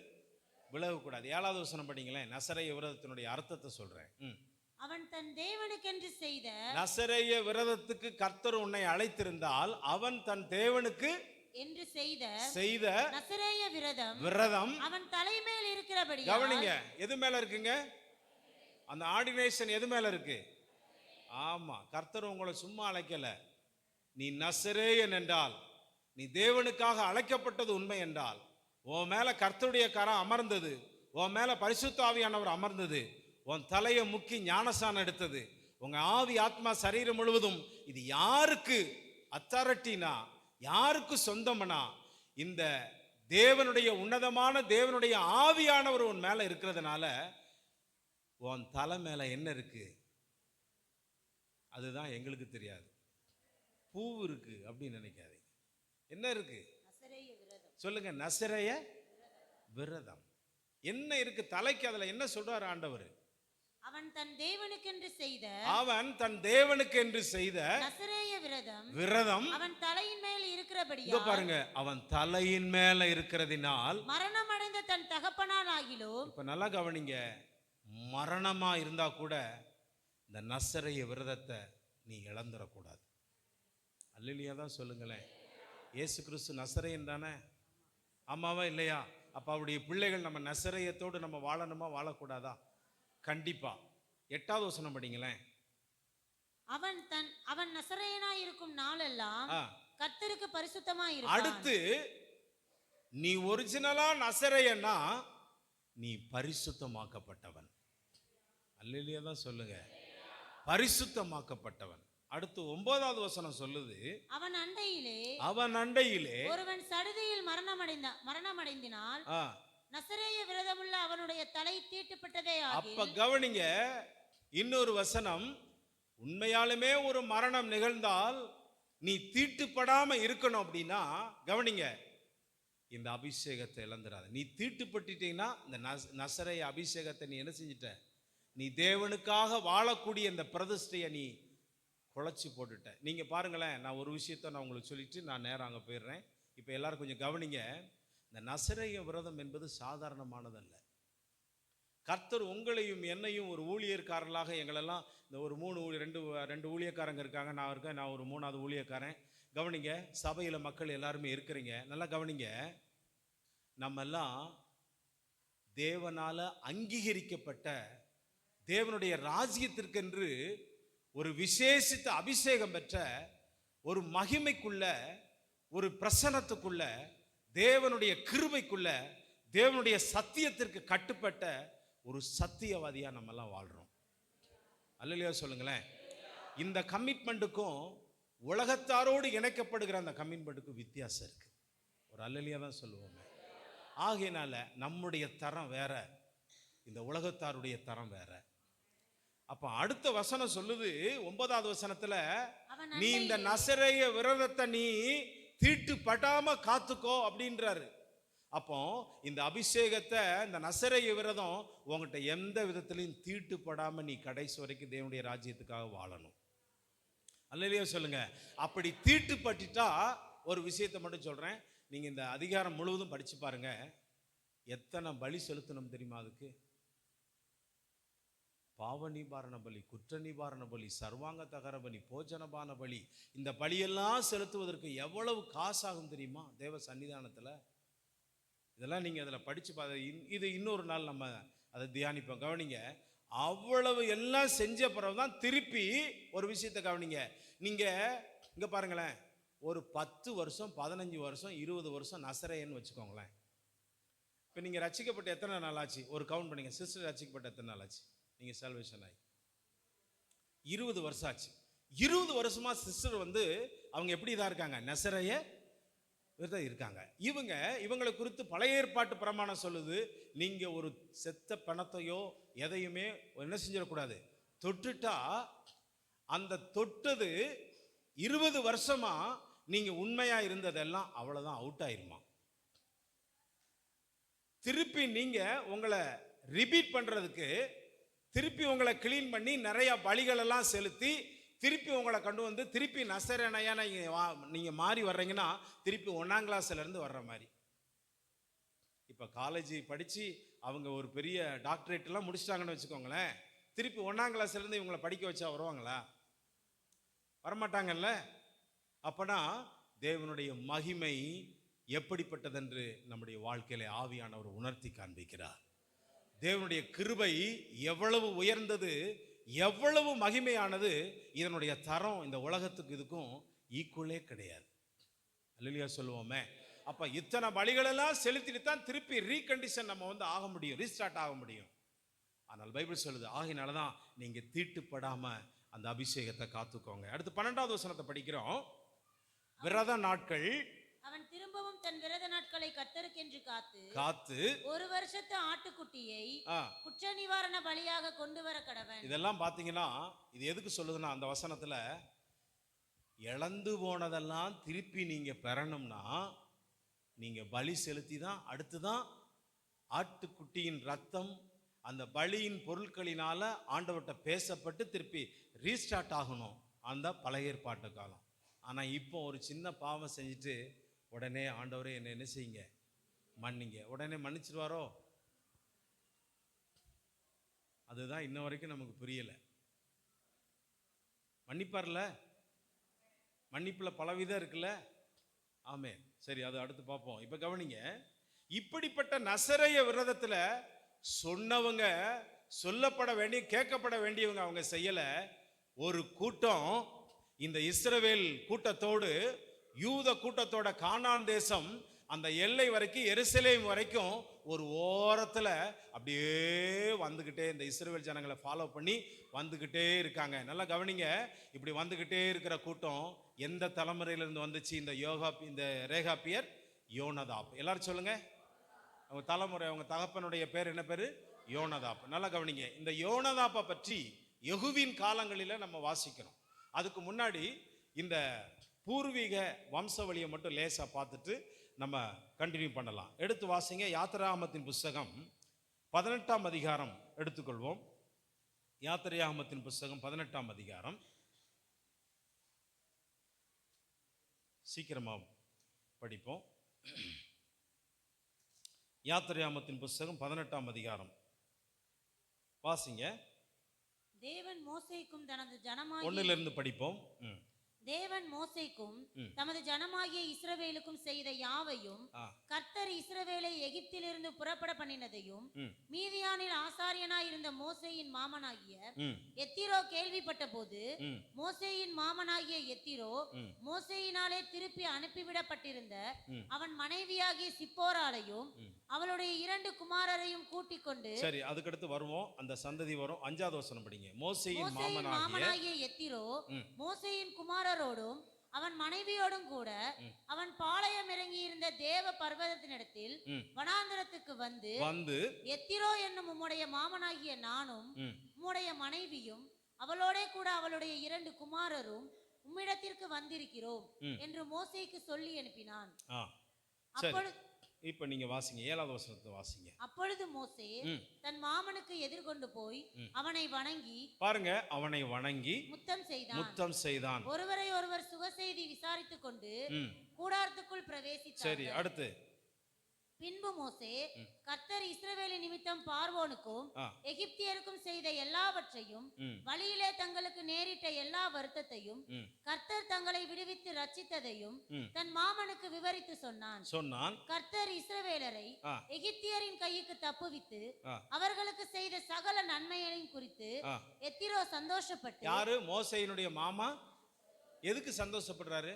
Speaker 1: விலகக்கூடாது. 7வது வசனம் படிங்களேன். நசரேய விரதத்தினுடைய அர்த்தத்தை சொல்றேன்.
Speaker 2: அவன் தன் தேவனுக்கென்று செய்த
Speaker 1: நசரேய விரதத்துக்கு கர்த்தர் உன்னை அழைத்திருந்தால் அவன் தன் தேவனுக்கு என்று செய்த
Speaker 2: நசரேய
Speaker 1: விரதம்
Speaker 2: அவன் தலைமேல் இருக்கிறபடி.
Speaker 1: கவனிங்க, எது மேல இருக்குங்க? அந்த ஆர்டினேஷன் எது மேல இருக்கு? ஆமா, கர்த்தர் உங்களை சும்மா அழைக்கல. நீ நசரேயன் என்றால், நீ தேவனுக்காக அழைக்கப்பட்டது உண்மை என்றால், உன் மேல கர்த்தருடைய கரம் அமர்ந்தது, உன் மேல பரிசுத்த ஆவியானவர் அமர்ந்தது, உன் தலையை முக்கி ஞானசானம் எடுத்தது, உங்க ஆவி ஆத்மா சரீரம் முழுவதும் இது யாருக்கு அத்தாரிட்டினா, யாருக்கு சொந்தம்னா இந்த தேவனுடைய உன்னதமான தேவனுடைய ஆவியானவர் உன் மேல இருக்கிறதுனால உன் தலை மேல என்ன இருக்கு அதுதான் எங்களுக்கு தெரியாது. பூ இருக்கு அப்படின்னு நினைக்காதீங்க. என்ன இருக்கு சொல்லுங்க? நசரேய விரதம் என்ன இருக்கு தலைக்கு? அதுல என்ன சொல்றாரு ஆண்டவர்?
Speaker 2: அவன் தன் தேவனுக்கென்று செய்த
Speaker 1: நசரேய விரதம்
Speaker 2: அவன் தலையின் மேல் இருக்கிறபடி.
Speaker 1: பாருங்க, அவன் தலையின் மேல இருக்கிறதினால்
Speaker 2: மரணம் அடைந்த தன் தகப்பனால் ஆகிலும்.
Speaker 1: இப்ப நல்லா கவனிங்க, மரணமா இருந்தா கூட இந்த நசரேய விரதத்தை நீ இழந்துடக்கூடாது. அல்லேலூயா தான் சொல்லுங்களேன். இயேசு கிறிஸ்து நசரேயன் தானே? ஆமாவா இல்லையா? அப்ப அவருடைய பிள்ளைகள் நம்ம நசரேயத்தோடு நம்ம வாழணுமா வாழக்கூடாதா? கண்டிப்பா. 8வது வசனம் படிங்களேன்.
Speaker 2: அவன் நசரேயனாய் இருக்கும் நாளெல்லாம் கர்த்தருக்கு பரிசுத்தமாய் இருப்பான்.
Speaker 1: அடுத்து நீ ஒரிஜினலா நசரேயனா நீ பரிசுத்தமாக்கப்பட்டவன். அல்லேலூயா தான் சொல்லுங்க, பரிசுத்தமாக்கப்பட்டவன். அடுத்து 9வது வசனம் சொல்லுது, அவன் அண்டையிலே
Speaker 2: ஒருவன் சடுதியில் மரணமடைந்தினால் நசரேய விரதமுள்ள அவனுடைய தலை தீட்டுப்பட்டதே ஆகில்.
Speaker 1: அப்ப கவனிங்க, இன்னொரு வசனம், உண்மையாலுமே ஒரு மரணம் நிகழ்ந்தால் நீ தீட்டுப்படாம இருக்கணும் அப்படின்னா கவனிங்க, இந்த அபிஷேகத்தை இழந்துடாத. நீ தீட்டுப்பட்டுட்டீங்கன்னா இந்த நசரேய அபிஷேகத்தை நீ என்ன செஞ்சிட்ட? நீ தேவனுக்காக வாழக்கூடிய இந்த பிரதிஷ்டையை நீ குழைச்சி போட்டுட்ட. நீங்க பாருங்களேன், நான் ஒரு விஷயத்த நான் உங்களுக்கு சொல்லிட்டு நான் நேரம் அங்கே போயிடுறேன். இப்போ எல்லாரும் கொஞ்சம் கவனிங்க. இந்த நசரேய விரதம் என்பது சாதாரணமானதல்ல. கர்த்தர் உங்களையும் என்னையும் ஒரு ஊழியர்காரர்களாக எங்களெல்லாம் இந்த ஒரு ரெண்டு ஊழியக்காரங்க இருக்காங்க, நான் இருக்கேன், நான் ஒரு 3வது ஊழியக்காரன். கவனிங்க, சபையில் மக்கள் எல்லாருமே இருக்கிறீங்க. நல்லா கவனிங்க, நம்ம எல்லாம் தேவனால அங்கீகரிக்கப்பட்ட தேவனுடைய ராஜ்யத்திற்கென்று ஒரு விசேஷித்த அபிஷேகம் பெற்ற ஒரு மகிமைக்குள்ள, ஒரு பிரசன்னத்துக்குள்ள, தேவனுடைய கிருபைக்குள்ள, தேவனுடைய சத்தியத்திற்கு கட்டுப்பட்ட ஒரு சத்தியவாதியா நம்ம எல்லாம் வாழ்றோம். அல்லேலூயா சொல்லுங்களேன். இந்த கமிட்மெண்ட்டுக்கும் உலகத்தாரோடு இணைக்கப்படுகிற அந்த கமிட்மெண்ட்டுக்கும் வித்தியாசம் இருக்கு. ஒரு அல்லேலூயா தான் சொல்லுவோமே. ஆகையினால நம்முடைய தரம் வேற, இந்த உலகத்தாருடைய தரம் வேற. அப்ப அடுத்த வசனம் சொல்லுது 9வது வசனத்துல,
Speaker 2: அவன்
Speaker 1: நீ இந்த
Speaker 2: அண்டையில்
Speaker 1: நசரேய விரதத்தை நீ தீட்டுப்படாம காத்துக்கோ அப்படின்றாரு. அப்போ இந்த அபிஷேகத்தை, இந்த நசரேய விரதம் உங்ககிட்ட எந்த விதத்திலையும் தீட்டுப்படாம நீ கடைசி வரைக்கும் தேவனுடைய ராஜ்யத்துக்காக வாழணும். அல்லேலூயா சொல்லுங்க. அப்படி தீட்டுப்பட்டுட்டா, ஒரு விஷயத்தை மட்டும் சொல்றேன், நீங்க இந்த அதிகாரம் முழுவதும் படிச்சு பாருங்க. எத்தனை பலி செலுத்தணும் தெரியுமா? அதுக்கு பாவ நிவாரண பலி, குற்ற நிவாரண பலி, சர்வாங்க தகர பலி, போஜனபான பலி, இந்த பலியெல்லாம் செலுத்துவதற்கு எவ்வளவு காசாகும் தெரியுமா தேவ சன்னிதானத்தில்? இதெல்லாம் நீங்கள் அதில் படித்து இது இன்னொரு நாள் நம்ம அதை தியானிப்போம். கவனிங்க, அவ்வளவு எல்லாம் செஞ்ச பிறகுதான் திருப்பி ஒரு விஷயத்தை கவனிங்க. நீங்கள் இங்கே பாருங்களேன், ஒரு 10 வருஷம் 15 வருஷம் 20 வருஷம் நசரேயன்னு வச்சுக்கோங்களேன். இப்போ நீங்கள் ரட்சிக்கப்பட்ட எத்தனை நாள் ஆச்சு? ஒரு கவுண்ட் பண்ணுங்க. சிஸ்டர் ரட்சிக்கப்பட்ட எத்தனை நாள் ஆச்சு? நீங்கள் சால்வேஷன் ஆகி 20 வருஷம் ஆச்சு. 20 வருஷமா சிஸ்டர் அவங்க எப்படி தான் இருக்காங்க? நசரேய விரதம் இருக்காங்க. இவங்களை குறித்து பழைய ஏற்பாட்டு பிரமாணம் சொல்லுது, நீங்க ஒரு செத்த பணத்தையோ எதையுமே என்ன செஞ்சிடக்கூடாது, தொட்டுட்டா அந்த தொட்டது 20 வருஷமா நீங்க உண்மையா இருந்ததெல்லாம் அவ்வளவுதான், அவுட் ஆயிருமா. திருப்பி நீங்க உங்களை ரிப்பீட் பண்றதுக்கு, திருப்பி உங்களை கிளீன் பண்ணி நிறைய பலிகள் எல்லாம் செலுத்தி திருப்பி உங்களை கொண்டு திருப்பி நசரேனையா நீங்க மாறி வர்றீங்கன்னா திருப்பி 1ஆம் கிளாஸ்ல இருந்து வர்ற மாதிரி. இப்ப காலேஜ் படிச்சு அவங்க ஒரு பெரிய டாக்டரேட் எல்லாம் முடிச்சிட்டாங்கன்னு வச்சுக்கோங்களேன், திருப்பி 1ஆம் கிளாஸ்ல இருந்து இவங்களை படிக்க வச்சா வருவாங்களா? வரமாட்டாங்கல்ல. அப்பனா தேவனுடைய மகிமை எப்படிப்பட்டதென்று நம்முடைய வாழ்க்கையில ஆவியானவர் உணர்த்தி காண்பிக்கிறார். தேவனுடைய கிருபை எவ்வளவு உயர்ந்தது, எவ்வளவு மகிமையானது, இதனுடைய தரம் இந்த உலகத்துக்கு இதுக்கும் ஈக்குவலே கிடையாது. அல்லேலூயா சொல்லுவோமே. அப்ப இத்தனை பலிகளெல்லாம் செலுத்திட்டு தான் திருப்பி ரீகண்டிஷன் நம்ம ஆக முடியும், ரீஸ்டார்ட் ஆக முடியும். ஆனால் பைபிள் சொல்லுது, ஆகையினாலதான் நீங்க தீட்டுப்படாம அந்த அபிஷேகத்தை காத்துக்கோங்க. அடுத்து 12வது வசனத்தை படிக்கிறோம். விரத நாட்கள்,
Speaker 2: அவன் திரும்பவும் தன் விரத நாட்களை கர்த்தருக்கென்று காத்து ஒரு வருஷத்து ஆட்டுக்குட்டியை குற்ற நிவாரண பலியாக கொண்டு வர கடவன். இதெல்லாம் பாத்தீங்கன்னா இது எதுக்கு சொல்லுதுன்னா, அந்த வசனத்துல இழந்து போனதெல்லாம் திருப்பி நீங்க பெறணும்னா நீங்க பலி செலுத்தி தான், அடுத்துதான் ஆட்டுக்குட்டியின் ரத்தம் அந்த பலியின் பொருட்களினால ஆண்டவர்கிட்ட பேசப்பட்டு திருப்பி ரீஸ்டார்ட் ஆகணும் அந்த பழைய ஏற்பாட்டு காலம். ஆனா இப்போ ஒரு சின்ன பாவம் செஞ்சுட்டு உடனே ஆண்டவரே என்ன செய்யுங்க, மன்னிங்க, உடனே மன்னிச்சிருவாரோ? அதுதான் இன்ன வரைக்கும் நமக்கு புரியல. மன்னிப்பார்ல, மன்னிப்புல பலவிதம் இருக்குல்ல. ஆமே, சரி, அது அடுத்து பார்ப்போம். இப்ப கவனிங்க, இப்படிப்பட்ட நசரேய விரதத்துல சொன்னவங்க, சொல்லப்பட வேண்டிய, கேட்கப்பட வேண்டியவங்க அவங்க செய்யல. ஒரு கூட்டம் இந்த இஸ்ரவேல் கூட்டத்தோடு யூத கூட்டத்தோட கானான் தேசம் அந்த எல்லை வரைக்கும், எருசலேம் வரைக்கும் ஒரு ஓரத்துல அப்படியே வந்துகிட்டே இந்த இஸ்ரவேல் ஜனங்களை ஃபாலோ பண்ணி வந்துகிட்டே இருக்காங்க. நல்லா கவனிங்க, இப்படி வந்துகிட்டே இருக்கிற கூட்டம் எந்த தலைமுறையிலிருந்து வந்துச்சு? இந்த ரேகாப்பியர் யோனதாப். எல்லாரும் சொல்லுங்க, அவங்க தலைமுறை, அவங்க தகப்பனுடைய பேர் என்ன பேரு? யோனதாப். நல்லா கவனிங்க, இந்த யோனதாப்பை பற்றி யெகூவின் காலங்களில நம்ம வாசிக்கிறோம். அதுக்கு முன்னாடி இந்த பூர்வீக வம்சவழியை மட்டும் லேசா பார்த்துட்டு நம்ம கண்டினியூ பண்ணலாம். எடுத்து வாசிங்க, யாத்திராகமத்தின் புஸ்தகம் 18ஆம் அதிகாரம் எடுத்துக்கொள்வோம். யாத்திராகமத்தின் புஸ்தகம் 18ஆம் அதிகாரம். சீக்கிரமா படிப்போம். யாத்திராகமத்தின் புஸ்தகம் 18ஆம் அதிகாரம் வாசிங்க. தேவன் மோசேக்கும் தனது ஜனமாகிய,
Speaker 1: 1ல இருந்து படிப்போம்.
Speaker 2: தேவன் மோசேக்கும் தமது ஜனமாகிய இஸ்ரவேலுக்கும் செய்த யாவையும்
Speaker 3: கர்த்தர் இஸ்ரவேலை எகிப்திலிருந்து புறப்பட பண்ணினதையும்
Speaker 2: ம்.
Speaker 3: மீதியானில் ஆசாரியனாய் இருந்த மோசேயின் மாமனாகிய
Speaker 2: ம்.
Speaker 3: எத்திரோ கேள்விப்பட்ட போது
Speaker 2: ம்.
Speaker 3: மோசேயின் மாமனாகிய எத்திரோ
Speaker 2: ம்.
Speaker 3: மோசேயினாலே திருப்பி அனுப்பிவிடப்பட்டிருந்த
Speaker 2: ம்.
Speaker 3: அவன் மனைவியாகிய சிப்போராளையும் அவளுடைய 2 குமாரரையும் கூட்டிக் கொண்டு
Speaker 2: சரி, அதுக்கடுத்து வருவோம். அந்த சந்ததி வரும். 5வது வசனம் படிங்க. மோசேயின்
Speaker 3: மோசேயின்
Speaker 2: மாமனாகிய
Speaker 3: மாமனாகிய எத்திரோ
Speaker 2: ம்.
Speaker 3: மோசேயின் குமாரரோடும் அவன் மனைவியோடும் கூட அவன் பாளையம் இறங்கி இருந்த தேவ பர்வதத்தினிடத்தில்
Speaker 2: ம்.
Speaker 3: வனாந்தரத்துக்கு வந்து
Speaker 2: வந்து
Speaker 3: எத்திரோ என்னும் உம்முடைய மாமனாகிய நானும்
Speaker 2: ம்.
Speaker 3: உம்முடைய மனைவியும் அவளோடே கூட அவளுடைய 2 குமாரரும் உம்மிடத்திற்கு வந்திருக்கிறோம்
Speaker 2: ம்.
Speaker 3: என்று மோசேக்கு சொல்லி அனுப்பினான்.
Speaker 2: ஆ சரி,
Speaker 3: அப்பொழுது
Speaker 2: இப்போ நீங்க வாசிங்க. 7வது வசனத்தை வாசிங்க.
Speaker 3: அப்பொழுது மோசே
Speaker 2: ம்.
Speaker 3: தன் மாமனுக்கு எதிர்கொண்டு போய் அவனை வணங்கி
Speaker 2: பாருங்க, அவனை வணங்கி
Speaker 3: முத்தம் செய்தான்.
Speaker 2: முத்தம் செய்தான்.
Speaker 3: ஒருவரை ஒருவர் சுகசெய்தி விசாரித்துக் கொண்டு
Speaker 2: ம்.
Speaker 3: கூடாரத்துக்குள்
Speaker 2: சரி,
Speaker 3: பிரவேசித்தார்கள்.
Speaker 2: அடுத்து
Speaker 3: பின்பு மோசே கர்த்தர் இஸ்ரவேலின் நிமித்தம் பார்வோனுக்கும்
Speaker 2: ஆ.
Speaker 3: எகிப்தியருக்கும் செய்த எல்லாவற்றையும்
Speaker 2: ம்.
Speaker 3: வழியிலே தங்களுக்கு நேரிட்ட எல்லா வருத்தத்தையும்
Speaker 2: ம்.
Speaker 3: கர்த்தர் தங்களை விடுவித்து ரட்சித்ததையும்
Speaker 2: ம்.
Speaker 3: தன் மாமனுக்கு விவரித்து சொன்னான்.
Speaker 2: சொன்னான்.
Speaker 3: கர்த்தர் இஸ்ரவேலரை
Speaker 2: ஆ.
Speaker 3: எகிப்தியரின் கைக்கு தப்புவித்து
Speaker 2: ஆ.
Speaker 3: அவர்களுக்கு செய்த சகல நன்மைகளையும் குறித்து
Speaker 2: ஆ.
Speaker 3: எத்திரோ சந்தோஷப்பட்டு
Speaker 2: யாரு? மோசேயினுடைய மாமா. எதுக்கு சந்தோஷப்படுறாரு?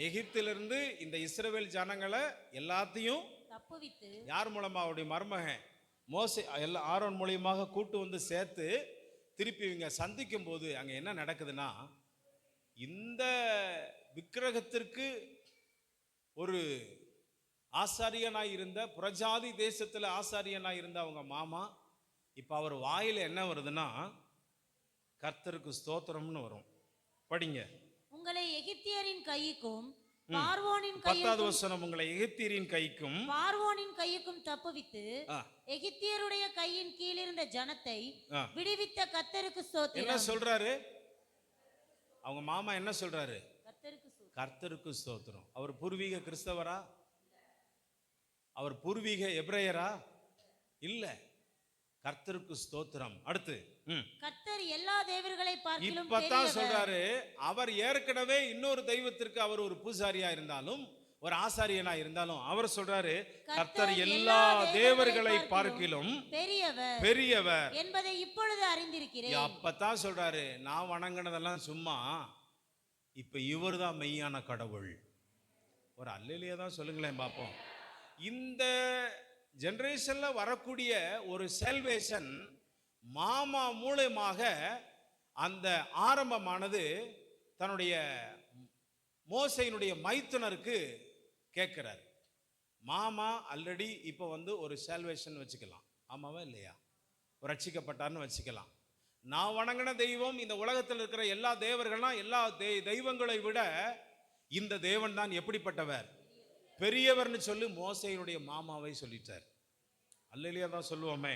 Speaker 2: எகிப்திலிருந்து இந்த இஸ்ரவேல் ஜனங்களை எல்லாத்தையும்
Speaker 3: தப்புவித்து
Speaker 2: யார் மூலமா? அவருடைய மருமகன் மோசே எல்லா ஆரோன் மூலியமாக கூட்டு வந்து சேர்த்து திருப்பி இவங்க சந்திக்கும் போது அங்க என்ன நடக்குதுன்னா, இந்த விக்கிரகத்திற்கு ஒரு ஆசாரியனாய் இருந்த, புறஜாதி தேசத்துல ஆசாரியனாய் இருந்த அவங்க மாமா, இப்ப அவர் வாயில என்ன வருதுன்னா, கர்த்தருக்கு ஸ்தோத்திரம்னு வரும். படிங்க.
Speaker 3: உங்களை எகிப்தியரின் கைக்கும் பார்வோனின்
Speaker 2: 10வது
Speaker 3: கைக்கும்
Speaker 2: வசனம். உங்களை எகிப்தியரின் கைக்கும்
Speaker 3: பார்வோனின் கைக்கும் தப்புவித்து
Speaker 2: ஆ.
Speaker 3: எகிப்தியருடைய கையின் கீழிருந்த ஜனத்தை
Speaker 2: ஆ.
Speaker 3: விடுவித்த கர்த்தருக்கு
Speaker 2: என்ன
Speaker 3: ஸ்தோத்திரம்.
Speaker 2: சொல்றாரு? அவங்க மாமா என்ன சொல்றாரு?
Speaker 3: கர்த்தருக்கு ஸ்தோத்திரம்.
Speaker 2: கர்த்தருக்கு ஸ்தோத்திரம். அவர் பூர்வீக கிறிஸ்தவரா? அவர் பூர்வீக எபிரேயரா? இல்ல. கர்த்தருக்கு ஸ்தோத்திரம். அடுத்து
Speaker 3: கர்த்தர் எல்லா தேவர்களை பார்க்கிலும்
Speaker 2: இப்பதான்
Speaker 3: பெரியவர்.
Speaker 2: சொல்றாரு, அவர் ஏற்கனவே இன்னொரு தெய்வத்திற்கு அவர் ஒரு பூசாரியா இருந்தாலும், ஒரு ஆசாரியனா இருந்தாலும், அவர் சொல்றாரு, கர்த்தர் எல்லா தேவர்களை பார்க்கிலும்
Speaker 3: பெரியவர்
Speaker 2: பெரியவர்
Speaker 3: என்பதை இப்பொழுது அறிந்திருக்கிறேன்.
Speaker 2: அப்பதான் சொல்றாரு, நான் வணங்கினதெல்லாம் சும்மா, இப்ப இவர்தான் மெய்யான கடவுள். ஒரு அல்லேலியா தான் சொல்லுங்களேன் பாப்போம். இந்த ஜெனரேஷன்ல வரக்கூடிய ஒரு செல்வேஷன் மாமா மூலமாக அந்த ஆரம்பமானது தன்னுடைய மோசேயினுடைய மைத்துனருக்கு கேட்கிறார். மாமா ஆல்ரெடி இப்போ வந்து ஒரு செல்வேஷன் வச்சுக்கலாம், ஆமாவா இல்லையா? ஒரு ரட்சிக்கப்பட்டார்னு வச்சுக்கலாம். நான் வணங்கின தெய்வம், இந்த உலகத்தில் இருக்கிற எல்லா தேவர்கள்லாம் எல்லா தெய்வங்களை விட இந்த தேவன் தான் எப்படிப்பட்டவர்? பெரியவர்னு சொல்லி மோசேயினுடைய மாமாவை சொல்லிட்டார். அல்லேலியா தான் சொல்லுவோமே.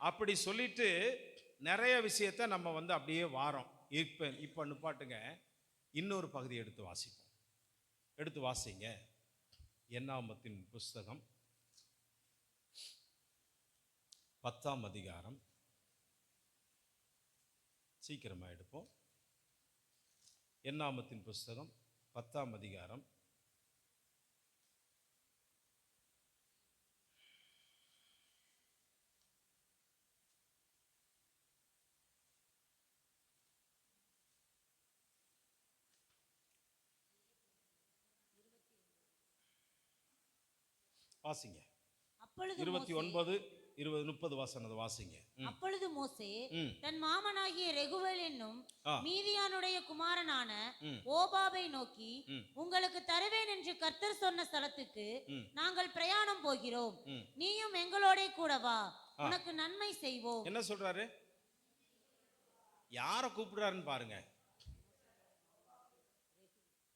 Speaker 2: அப்படி சொல்லிட்டு நிறைய விஷயத்தை நம்ம வந்து அப்படியே வாரோம். இப்போ நிப்பாட்டுங்க, இன்னொரு பகுதி எடுத்து வாசிப்போம். எடுத்து வாசிங்க. என்னாகமத்தின் புஸ்தகம் 10ஆம் அதிகாரம். சீக்கிரமா எடுப்போம். என்னாகமத்தின் புஸ்தகம் 10ஆம் அதிகாரம். வாசிங்க.
Speaker 3: அப்பொழுது
Speaker 2: 29, 20, 30 வாசனத்தை வாசிங்க.
Speaker 3: அப்பொழுது மோசே
Speaker 2: ம்.
Speaker 3: தன் மாமனாகிய ரெகுவேல் என்னும்
Speaker 2: ஆ.
Speaker 3: மீதியானுடைய குமாரனான
Speaker 2: ம்.
Speaker 3: ஓபாபை நோக்கி,
Speaker 2: ம்.
Speaker 3: உங்களுக்கு தருவேன் என்று கர்த்தர் சொன்ன ஸ்தலத்துக்கு
Speaker 2: ம்.
Speaker 3: நாங்கள் பிரயாணம் போகிறோம்.
Speaker 2: ம்.
Speaker 3: நீயும் எங்களோட கூட வா, உனக்கு நன்மை செய்வோம்.
Speaker 2: என்ன சொல்றாரு? யாரை கூப்பிடுறாருன்னு பாருங்க.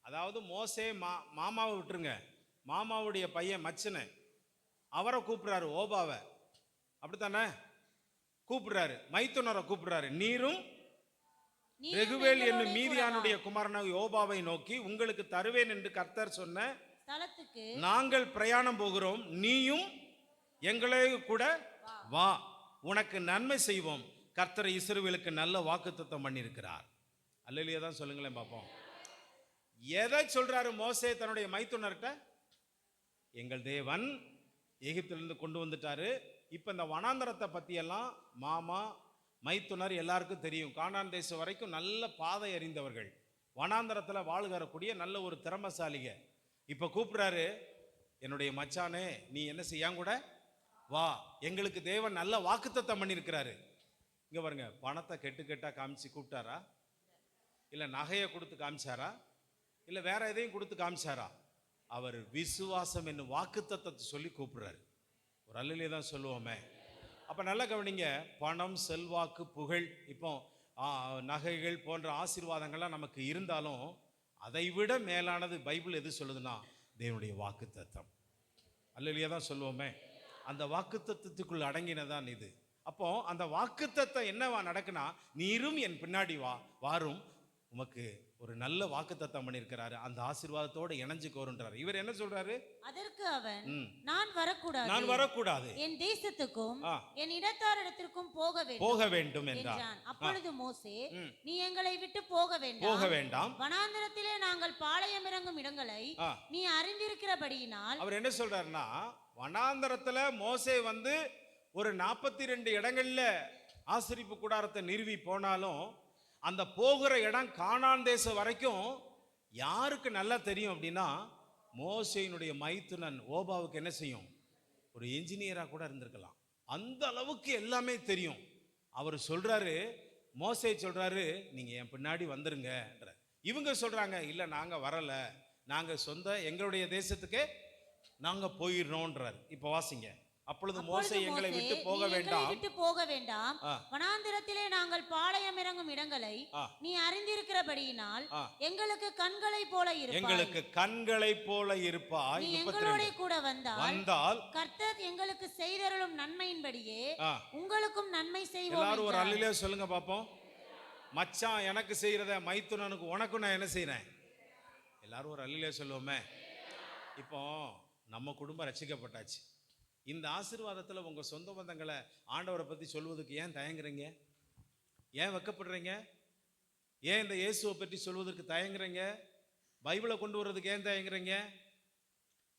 Speaker 2: அதாவது மோசே மாமாவை விட்டுருங்க, மாமாவுடைய பையன் மச்சனை அவரை கூப்பிடுறாரு, ஓபாவை. அப்படித்தானே கூப்பிடுறாரு. மைத்துனரை கூப்பிடுறாரு. நீரும் ரெகுவேல் என்னும் மீதியானுடைய குமாரனாக யோபாவை நோக்கி, உங்களுக்கு தருவேன் என்று கர்த்தர் சொன்ன
Speaker 3: ஸ்தலத்துக்கு
Speaker 2: நாங்கள் பிரயாணம் போகிறோம், நீயும் எங்களே கூட வா, உனக்கு நன்மை செய்வோம். கர்த்தர் இஸ்ரவேலுக்கு நல்ல வாக்குத்தத்தம் பண்ணியிருக்கிறார். அல்லேலூயா தான் சொல்லுங்களேன் பாப்போம். எதை சொல்றாரு மோசே தன்னுடைய மைத்துனர்கிட்ட?
Speaker 1: எங்கள் தேவன் எகிப்திலிருந்து கொண்டு வந்துட்டாரு. இப்போ இந்த வனாந்தரத்தை பற்றியெல்லாம் மாமா மைத்துனர் எல்லாருக்கும் தெரியும். கானான் தேசம் வரைக்கும் நல்ல பாதை அறிந்தவர்கள், வனாந்தரத்தில் வாழ்கிறக்கூடிய நல்ல ஒரு திறமசாலிக. இப்போ கூப்பிடுறாரு, என்னுடைய மச்சானே நீ என்ன செய்யாங்க கூட வா, எங்களுக்கு தேவன் நல்ல வாக்குத்தத்தம் பண்ணியிருக்கிறாரு. இங்கே பாருங்க, பணத்தை கெட்டா காமிச்சு கூப்பிட்டாரா, இல்லை நகையை கொடுத்து காமிச்சாரா, இல்லை வேற எதையும் கொடுத்து காமிச்சாரா? அவர் விசுவாசம் என்னும் வாக்குத்தத்தத்தை சொல்லி கூப்பிடுறாரு. ஒரு அல்லையே தான் சொல்லுவோமே. அப்போ நல்லா கவனிங்க, பணம், செல்வாக்கு, புகழ், இப்போ நகைகள் போன்ற ஆசீர்வாதங்கள்லாம் நமக்கு இருந்தாலும் அதை விட மேலானது பைபிள் எது சொல்லுதுன்னா தேவனுடைய வாக்குத்தத்தம். அல்லையே தான் சொல்லுவோமே. அந்த வாக்குத்தத்தத்துக்குள் அடங்கினதான் இது. அப்போ அந்த வாக்குத்தத்தம் என்னவா நடக்குன்னா, நீரும் என் பின்னாடி வாரும், உமக்கு ஒரு நல்ல வாக்குத்தத்தம் பண்ணியிருக்கிறாரு, அந்த ஆசீர்வாதத்தோட இணைஞ்சுக்கோருன்றாரு. இவர் என்ன சொல்றாரு?
Speaker 3: அதற்கு அவன், நான் வரக்கூடாது, என் தேசத்துக்கும் என் இடத்தாரிடத்திற்கும் போக வேண்டும் என்றான். அப்பொழுது மோசே, நீ எங்களை விட்டு போக வேண்டாம், வனாந்தரத்திலே நாங்கள் பாளையம் இறங்கும் இடங்களை நீ அறிந்திருக்கிறபடியினால்.
Speaker 1: அவர் என்ன சொல்றாருன்னா, வனாந்தரத்துல மோசே வந்து ஒரு 42 இடங்கள்ல ஆசரிப்பு கூடாரத்தை நிறுவி போனாலும் அந்த போகிற இடம் கானான் தேசம் வரைக்கும் யாருக்கு நல்லா தெரியும் அப்படின்னா, மோசேயினுடைய மைத்துனன் ஓபாவுக்கு என்ன செய்யும், ஒரு இன்ஜினியரா கூட இருந்திருக்கலாம். அந்த அளவுக்கு எல்லாமே தெரியும். அவர் சொல்றாரு, மோசே சொல்றாரு, நீங்க என் பின்னாடி வந்துருங்க. இவங்க சொல்றாங்க, இல்ல நாங்க வரல, நாங்க எங்களுடைய தேசத்துக்கே நாங்க போயிடுறோம்ன்றார். இப்ப வாசிங்க. அப்பொழுது மோசே எங்களை விட்டு
Speaker 3: போக வேண்டாம், வனாந்திரத்திலே நாங்கள் பாளையம் இறங்கும் இடங்களை நீ அறிந்திருக்கிறபடியினால் எங்களுக்கு கண்களை போல இருப்பாய், எங்களோட கூட வந்தால் கர்த்தர் எங்களுக்கு செய்தருளும் நன்மையின்படியே உங்களுக்கும் நன்மை செய்வோம்.
Speaker 1: எல்லாரும் ஒரு அல்லேலூயா சொல்லுங்க பாப்போம். மச்சான் எனக்கு செய்யறத மைத்துனனுக்கு உனக்கும் நான் என்ன செய்றேன்? எல்லாரும் ஒரு அல்லேலூயா சொல்லுவோமே. இப்போ நம்ம குடும்பம் ரட்சிக்கப்பட்டாச்சு. இந்த ஆசீர்வாதத்தில் உங்கள் சொந்த பந்தங்களை ஆண்டவரை பற்றி சொல்வதற்கு ஏன் தயங்குறீங்க? ஏன் வெக்கப்படுறீங்க? ஏன் இந்த இயேசுவை பற்றி சொல்வதற்கு தயங்குறீங்க? பைபிளை கொண்டு வர்றதுக்கு ஏன் தயங்குறீங்க?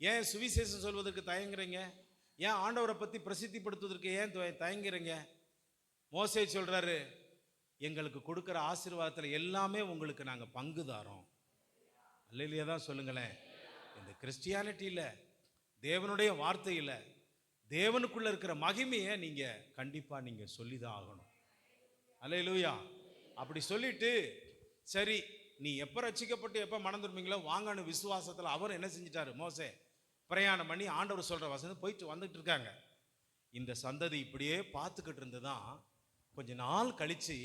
Speaker 1: ஏன் சுவிசேஷம் சொல்வதற்கு தயங்குறீங்க? ஏன் ஆண்டவரை பற்றி பிரசித்திப்படுத்துவதற்கு ஏன் தயங்குறீங்க? மோசே சொல்கிறாரு, எங்களுக்கு கொடுக்குற ஆசீர்வாதத்தில் எல்லாமே உங்களுக்கு நாங்கள் பங்குதாரோம். அல்லேலூயா தான் சொல்லுங்களேன். இந்த கிறிஸ்டியானிட்டியில், தேவனுடைய வார்த்தையில், தேவனுக்குள்ள இருக்கிற மகிமையை நீங்க கண்டிப்பா நீங்க சொல்லிதான் ஆகணும். அல்லேலூயா. அப்படி சொல்லிட்டு, சரி நீ எப்ப ரட்சிக்கப்பட்டு எப்ப மனம் திரும்பீங்களோ வாங்கன்னு விசுவாசத்துல அவர் என்ன செஞ்சிட்டாரு? மோசே பிரயாணம் பண்ணி ஆண்டவர் சொல்ற வசனம் போயிட்டு வந்துட்டு இருக்காங்க. இந்த சந்ததி இப்படியே பார்த்துக்கிட்டு இருந்துதான் கொஞ்ச நாள் கழிச்சு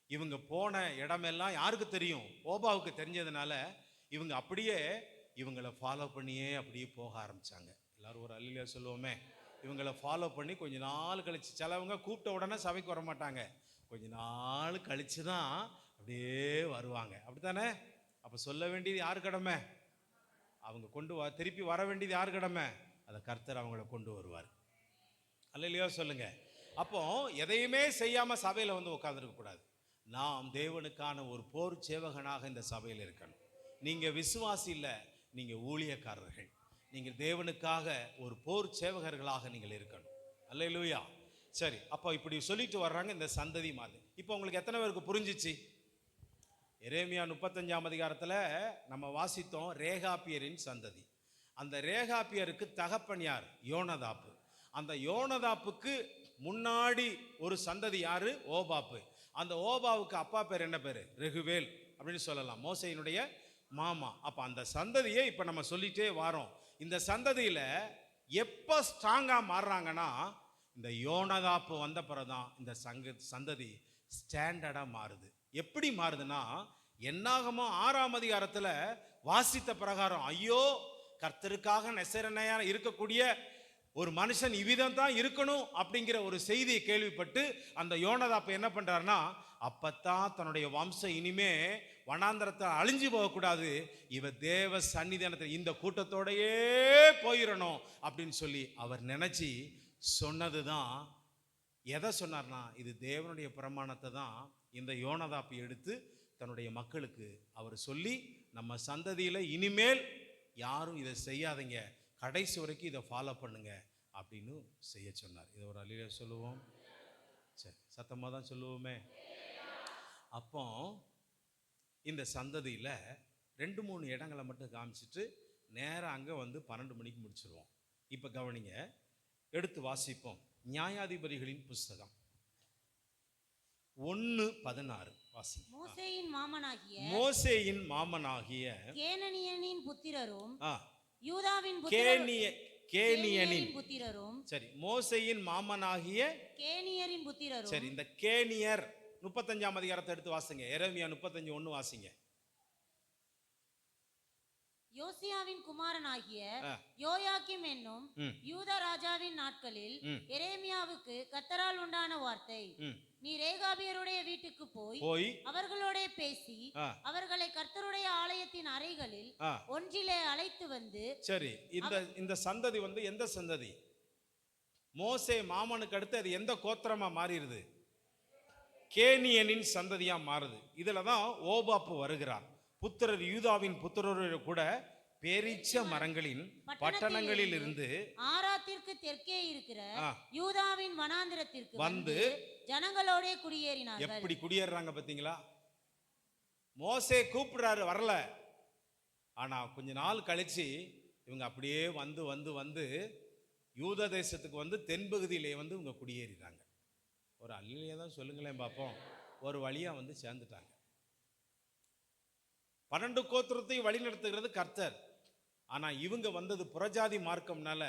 Speaker 1: இவங்க போன இடமெல்லாம் யாருக்கு தெரியும்? ஓபாவுக்கு தெரிஞ்சதுனால இவங்க அப்படியே இவங்களை ஃபாலோ பண்ணியே அப்படியே போக ஆரம்பிச்சாங்க. எல்லாரும் ஒரு அல்லேலூயா சொல்லுவோமே. இவங்களை ஃபாலோ பண்ணி கொஞ்ச நாள் கழிச்சு, சிலவங்க கூப்பிட்ட உடனே சபைக்கு வர மாட்டாங்க, கொஞ்ச நாள் கழிச்சு தான் அப்படியே வருவாங்க. அப்படித்தானே? அப்போ சொல்ல வேண்டியது யார் கடமை? அவங்க திருப்பி வர வேண்டியது யார் கடமை? அதை கர்த்தர் அவங்கள கொண்டு வருவார். அல்லேலூயா சொல்லுங்க. அப்போ எதையுமே செய்யாம சபையில வந்து உட்கார்ந்துருக்க கூடாது. நாம் தேவனுக்கான ஒரு போர் சேவகனாக இந்த சபையில் இருக்கணும். நீங்க விசுவாசி இல்லை, நீங்க ஊழியக்காரர்கள். நீங்கள் தேவனுக்காக ஒரு போர் சேவகர்களாக நீங்கள் இருக்கணும். அல்லேலூயா. சரி, அப்போ இப்படி சொல்லிட்டு வர்றாங்க இந்த சந்ததி மாதிரி. இப்போ உங்களுக்கு எத்தனை பேருக்கு புரிஞ்சிச்சு? எரேமியா 35ஆம் அதிகாரத்தில் நம்ம வாசித்தோம் ரேகாப்பியரின் சந்ததி. அந்த ரேகாப்பியருக்கு தகப்பன் யார்? யோனதாப்பு. அந்த யோனதாப்புக்கு முன்னாடி ஒரு சந்ததி யாரு? ஓபாப்பு. அந்த ஓபாவுக்கு அப்பா பேர் என்ன பேரு? ரெகுவேல் அப்படின்னு சொல்லலாம், மோசேயினுடைய மாமா. அப்ப அந்த சந்ததியை இப்ப நம்ம சொல்லிட்டே வாரோம். இந்த சந்ததியில எப்ப ஸ்ட்ராங்கா மாறுறாங்கன்னா, இந்த யோனதாப்பு வந்த பிறகுதான் இந்த சந்ததி ஸ்டாண்டர்டா மாறுது. எப்படி மாறுதுன்னா, என்னாகமோ 6ஆம் அதிகாரத்துல வாசித்த பிரகாரம், ஐயோ கர்த்தருக்காக நெசரணையா இருக்கக்கூடிய ஒரு மனுஷன் இவ்விதம் தான் இருக்கணும் அப்படிங்கிற ஒரு செய்தியை கேள்விப்பட்டு அந்த யோனதாப்பு என்ன பண்றாருன்னா, அப்பத்தான் தன்னுடைய வம்சம் இனிமே வனாந்தரத்தை அழிஞ்சு போகக்கூடாது, இவ தேவ சன்னிதானத்தில் இந்த கூட்டத்தோடையே போயிடணும் அப்படின்னு சொல்லி அவர் நினைச்சு சொன்னதுதான். எதை சொன்னார்னா, இது தேவனுடைய பிரமாணத்தை தான் இந்த யோனதாப்பு எடுத்து தன்னுடைய மக்களுக்கு அவர் சொல்லி, நம்ம சந்ததியில இனிமேல் யாரும் இதை செய்யாதீங்க, கடைசி வரைக்கும் இதை ஃபாலோ பண்ணுங்க அப்படின்னு செய்ய சொன்னார். இதை ஒரு அல்லேலூயா சொல்லுவோம். சரி, சத்தமாக தான் சொல்லுவோமே. அப்போ இந்த சந்ததியில் 2-3 இடங்களை மட்டும் காமிச்சிட்டு நேராக அங்கே வந்து 12 மணிக்கு முடிச்சிருவோம். இப்போ கவனிங்க, எடுத்து வாசிப்போம். நியாயாதிபதிகளின் புஸ்தகம் 1:16 வாசி. மோசேயின் மாமனாகிய
Speaker 3: கேனியனின் புத்திரரும்
Speaker 1: ஆ
Speaker 3: யூதாவின்
Speaker 1: கேனியனின்
Speaker 3: புத்திரரும்.
Speaker 1: சரி, மோசேயின் மாமனாகிய
Speaker 3: கேனியரின் புத்திரரும்.
Speaker 1: சரி, இந்த கேனியர் 35ஆம் அதிகாரத்தை எடுத்து வாசிங்க. எரேமியா 35:1 வாசிங்க.
Speaker 3: யோசியாவின் குமாரனாகிய யோயாக்கிம் என்னும் யூதா ராஜாவின் நாட்களில் எரேமியாவுக்கு கர்த்தரால் உண்டான வார்த்தை, நீ ரேகாபியருடைய வீட்டுக்கு போய் அவர்களோட பேசி அவர்களை கர்த்தருடைய ஆலயத்தின் அறைகளில் ஒன்றிலே அழைத்து வந்து.
Speaker 1: சரி, இந்த சந்ததி வந்து எந்த சந்ததி? மோசே மாமனுக்கு அடுத்து அது எந்த கோத்திரமா மாறிடுது? கேனியனின் சந்ததியா மாறுது. இதுலதான் ஓபாப்பு வருகிறார். புத்திரர் யூதாவின் புத்திரரோடு கூட பேரீச்ச மரங்களின் பட்டணங்களில் இருந்து
Speaker 3: ஆராத்திற்கு தெற்கே இருக்கிற யூதாவின் வனாந்திரத்திற்கு வந்து ஜனங்களோட குடியேறினார்கள்.
Speaker 1: எப்படி குடியேறாங்க பாத்தீங்களா? மோசே கூப்பிடுறாரு, வரல. ஆனா கொஞ்ச நாள் கழிச்சு இவங்க அப்படியே வந்து வந்து வந்து யூத தேசத்துக்கு வந்து தென்பகுதியிலே வந்து இவங்க குடியேறிறாங்க. ஒரு அல்லேலூயா தான் சொல்லுங்களேன் பார்ப்போம். ஒரு வழியா வந்து சேர்ந்துட்டாங்க. 12 கோத்திரத்தையும் வழி நடத்துகிறது கர்த்தர். ஆனா இவங்க வந்தது புறஜாதி மார்க்கம்னால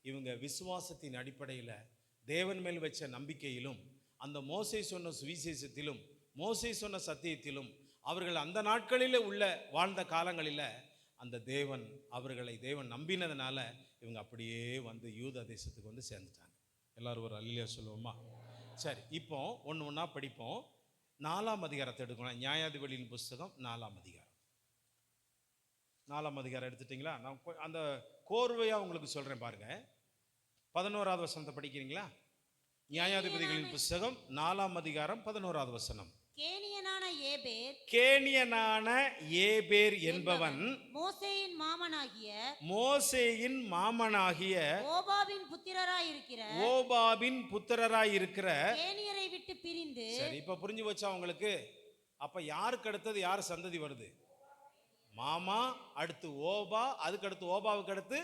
Speaker 1: இவங்க விசுவாசத்தின் அடிப்படையில் தேவன் மேல் வச்ச நம்பிக்கையிலும் அந்த மோசே சொன்ன சுவிசேஷத்திலும் மோசே சொன்ன சத்தியத்திலும் அவர்கள் அந்த நாட்களில் உள்ள வாழ்ந்த காலங்களில் அந்த தேவன் நம்பினதுனால இவங்க அப்படியே வந்து யூத தேசத்துக்கு வந்து சேர்ந்துட்டாங்க. எல்லாரும் ஒரு அல்லேலூயா சொல்லுவோமா? சரி, இப்போ ஒன்று ஒன்றா படிப்போம். 4ஆம் அதிகாரத்தை எடுக்கணும். நியாயாதிபதியின் புஸ்தகம் 4ஆம் அதிகாரம். 4ஆம் அதிகாரம் எடுத்துட்டீங்களா? நான் அந்த கோர்வையா உங்களுக்கு சொல்றேன் பாருங்க. 11வது வசனத்தை படிக்கிறீங்களா? நியாயாதிபதிகளின் புஸ்தகம் 4ஆம் அதிகாரம் 11வது வசனம். கேனியனான ஏபேர் என்பவன் மோசேயின் மாமனாகிய ஓபாபின் புத்திரராயிருக்கிற
Speaker 3: கேனியரை விட்டு பிரிந்து.
Speaker 1: சரி, இப்ப புரிஞ்சு வச்சா உங்களுக்கு? அப்ப யாருக்கு அடுத்தது யார் சந்ததி வருது? மாமா, அடுத்து ஓபா, அதுக்கு அடுத்து ஓபாவுக்கு அடுத்து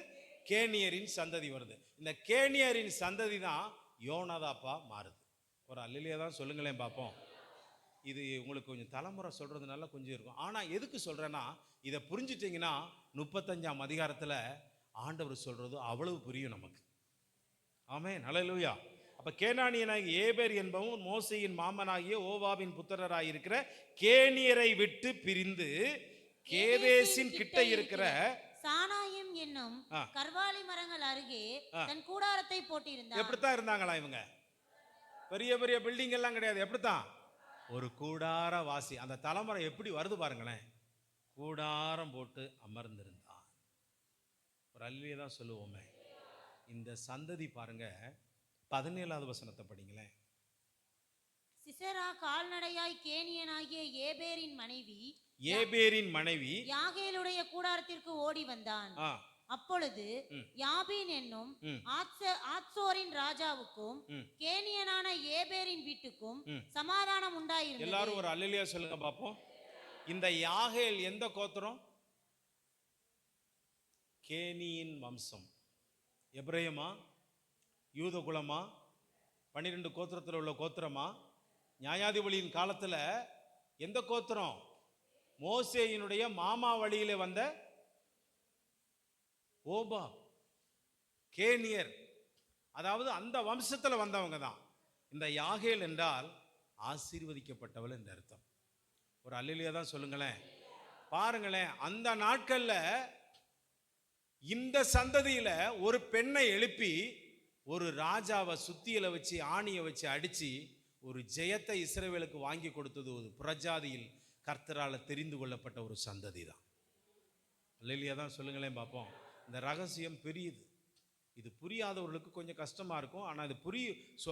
Speaker 1: கேனியரின் சந்ததி வருது. இந்த கேனியரின் சந்ததி தான் யோனாதாப்பா மாறுது. ஒரு அல்லேலூயா தான் சொல்லுங்களேன் பார்ப்போம். இது உங்களுக்கு கொஞ்சம் தலைமுறை சொல்றதுனால கொஞ்சம் இருக்கும். ஆனா எதுக்கு சொல்றேன்னா, இதை புரிஞ்சுட்டீங்கன்னா 35ஆம் அதிகாரத்துல ஆண்டவர் சொல்றது அவ்வளவு புரியும் நமக்கு. ஆமென், அல்லேலூயா. அப்ப கேனானியனாகிய ஏபேர் என்பவன் மோசேயின் மாமனாகிய ஓபாவின் புத்திரராயிருக்கிற கேனியரை விட்டு பிரிந்து கேதேசின் கிட்ட இருக்கிற
Speaker 3: சானாயிம் என்னும் கர்வாலி மரங்கள் அருகே தன் கூடாரத்தை போட்டிருந்தான்.
Speaker 1: எப்படித்தான் இருந்தாங்களா இவங்க? பெரிய பெரிய பில்டிங் எல்லாம் கிடையாது. எப்படித்தான்? ஒரு கூடார வாசி. அந்த தலைமுறை எப்படி வருது பாருங்களேன். கூடாரம் போட்டு அமர்ந்திருந்தான். ஒரு அல்லேலூயா தான் சொல்லுவோமே. இந்த சந்ததி பாருங்க. 17வது வசனத்தை படிங்களேன்.
Speaker 3: சிசரா கால்நடையாய் கேனியனாகிய
Speaker 1: ஏபேரின் மனைவி
Speaker 3: யாகேலுடைய கூடாரத்திற்கு ஓடி வந்தான். அப்பொழுது யாபீன் என்னும் ஆத்சோரின் ராஜாவுக்கும் கேனியனான ஏபேரின் வீட்டுக்கும் சமாதானம் உண்டாயிருந்தது.
Speaker 1: எல்லாரும் ஒரு அல்லேலூயா சொல்லுங்க பாப்போம். இந்த யாகேல் எந்த கோத்திரம்? கேனியின் வம்சம். எபிரேயமா, யூத குலமா, 12 கோத்திரத்தில் உள்ள கோத்திரமா? நியாயாதிபதியின் காலத்துல எந்த கோத்திரம்? மோசேயினுடைய மாமா வழியிலே வந்த ஓபா, கேனியர், அதாவது அந்த வம்சத்துல வந்தவங்க தான். இந்த யாகேல் என்றால் ஆசீர்வதிக்கப்பட்டவள் என்ற அர்த்தம். ஒரு அல்லேலூயா தான் சொல்லுங்களேன். பாருங்களேன், அந்த நாட்கள்ல இந்த சந்ததியில ஒரு பெண்ணை எழுப்பி ஒரு ராஜாவை சுத்தியில வச்சு ஆணியை வச்சு அடிச்சு ஒரு ஜெயத்தை இஸ்ரவேலுக்கு வாங்கி கொடுத்தது ஒரு புறஜாதியில் கர்த்தரால தெரிந்து கொள்ளப்பட்ட ஒரு சந்ததி தான். அல்லேலூயா தான் சொல்லுங்களேன் பார்ப்போம். இந்த ரகசியம் பெரியது. இது புரியாதவர்களுக்கு கொஞ்சம் கஷ்டமா இருக்கும். ஆனால் இது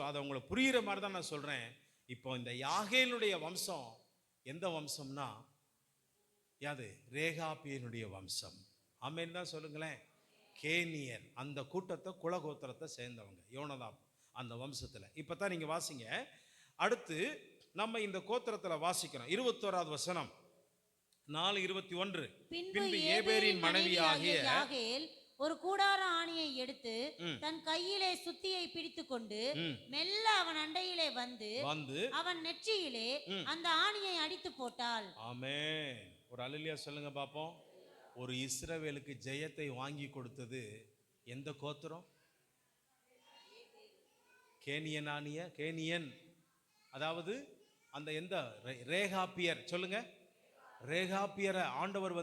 Speaker 1: அதை உங்களை புரிகிற மாதிரி தான் நான் சொல்றேன். இப்போ இந்த யாகேலுடைய வம்சம் எந்த வம்சம்னா யாது? ரேகாபியனுடைய வம்சம். ஆமென் தான் சொல்லுங்களேன். கேனியர். அந்த கூட்டத்தை குலகோத்திரத்தை சேர்ந்தவங்க யோனதாப் அந்த வம்சத்தில். இப்போ தான் நீங்கள் வாசிங்க. அடுத்து நம்ம இந்த கோத்திரத்தில் வாசிக்கிறோம் 21வது வசனம் 4:21.
Speaker 3: பின்பு ஏபேரின் மனைவியாகிய யாகேல் ஒரு கூடார ஆணியை எடுத்து தன் கையிலே சுத்தியை பிடித்துக்கொண்டு மெல்ல அவன் அண்டையிலே வந்து அவன் நெற்றியிலே அந்த ஆணியை அடித்து போட்டாள்.
Speaker 1: ஆமென். ஒரு அல்லேலூயா சொல்லுங்க பாப்போம். ஒரு இஸ்ரவேலுக்கு ஜெயத்தை வாங்கி கொடுத்தது எந்த கோத்திரம்? கேனியன். அதாவது அந்த எந்த ரேகாப்பியர் சொல்லுங்க. ரேகாப்பியரை ஆண்டவர்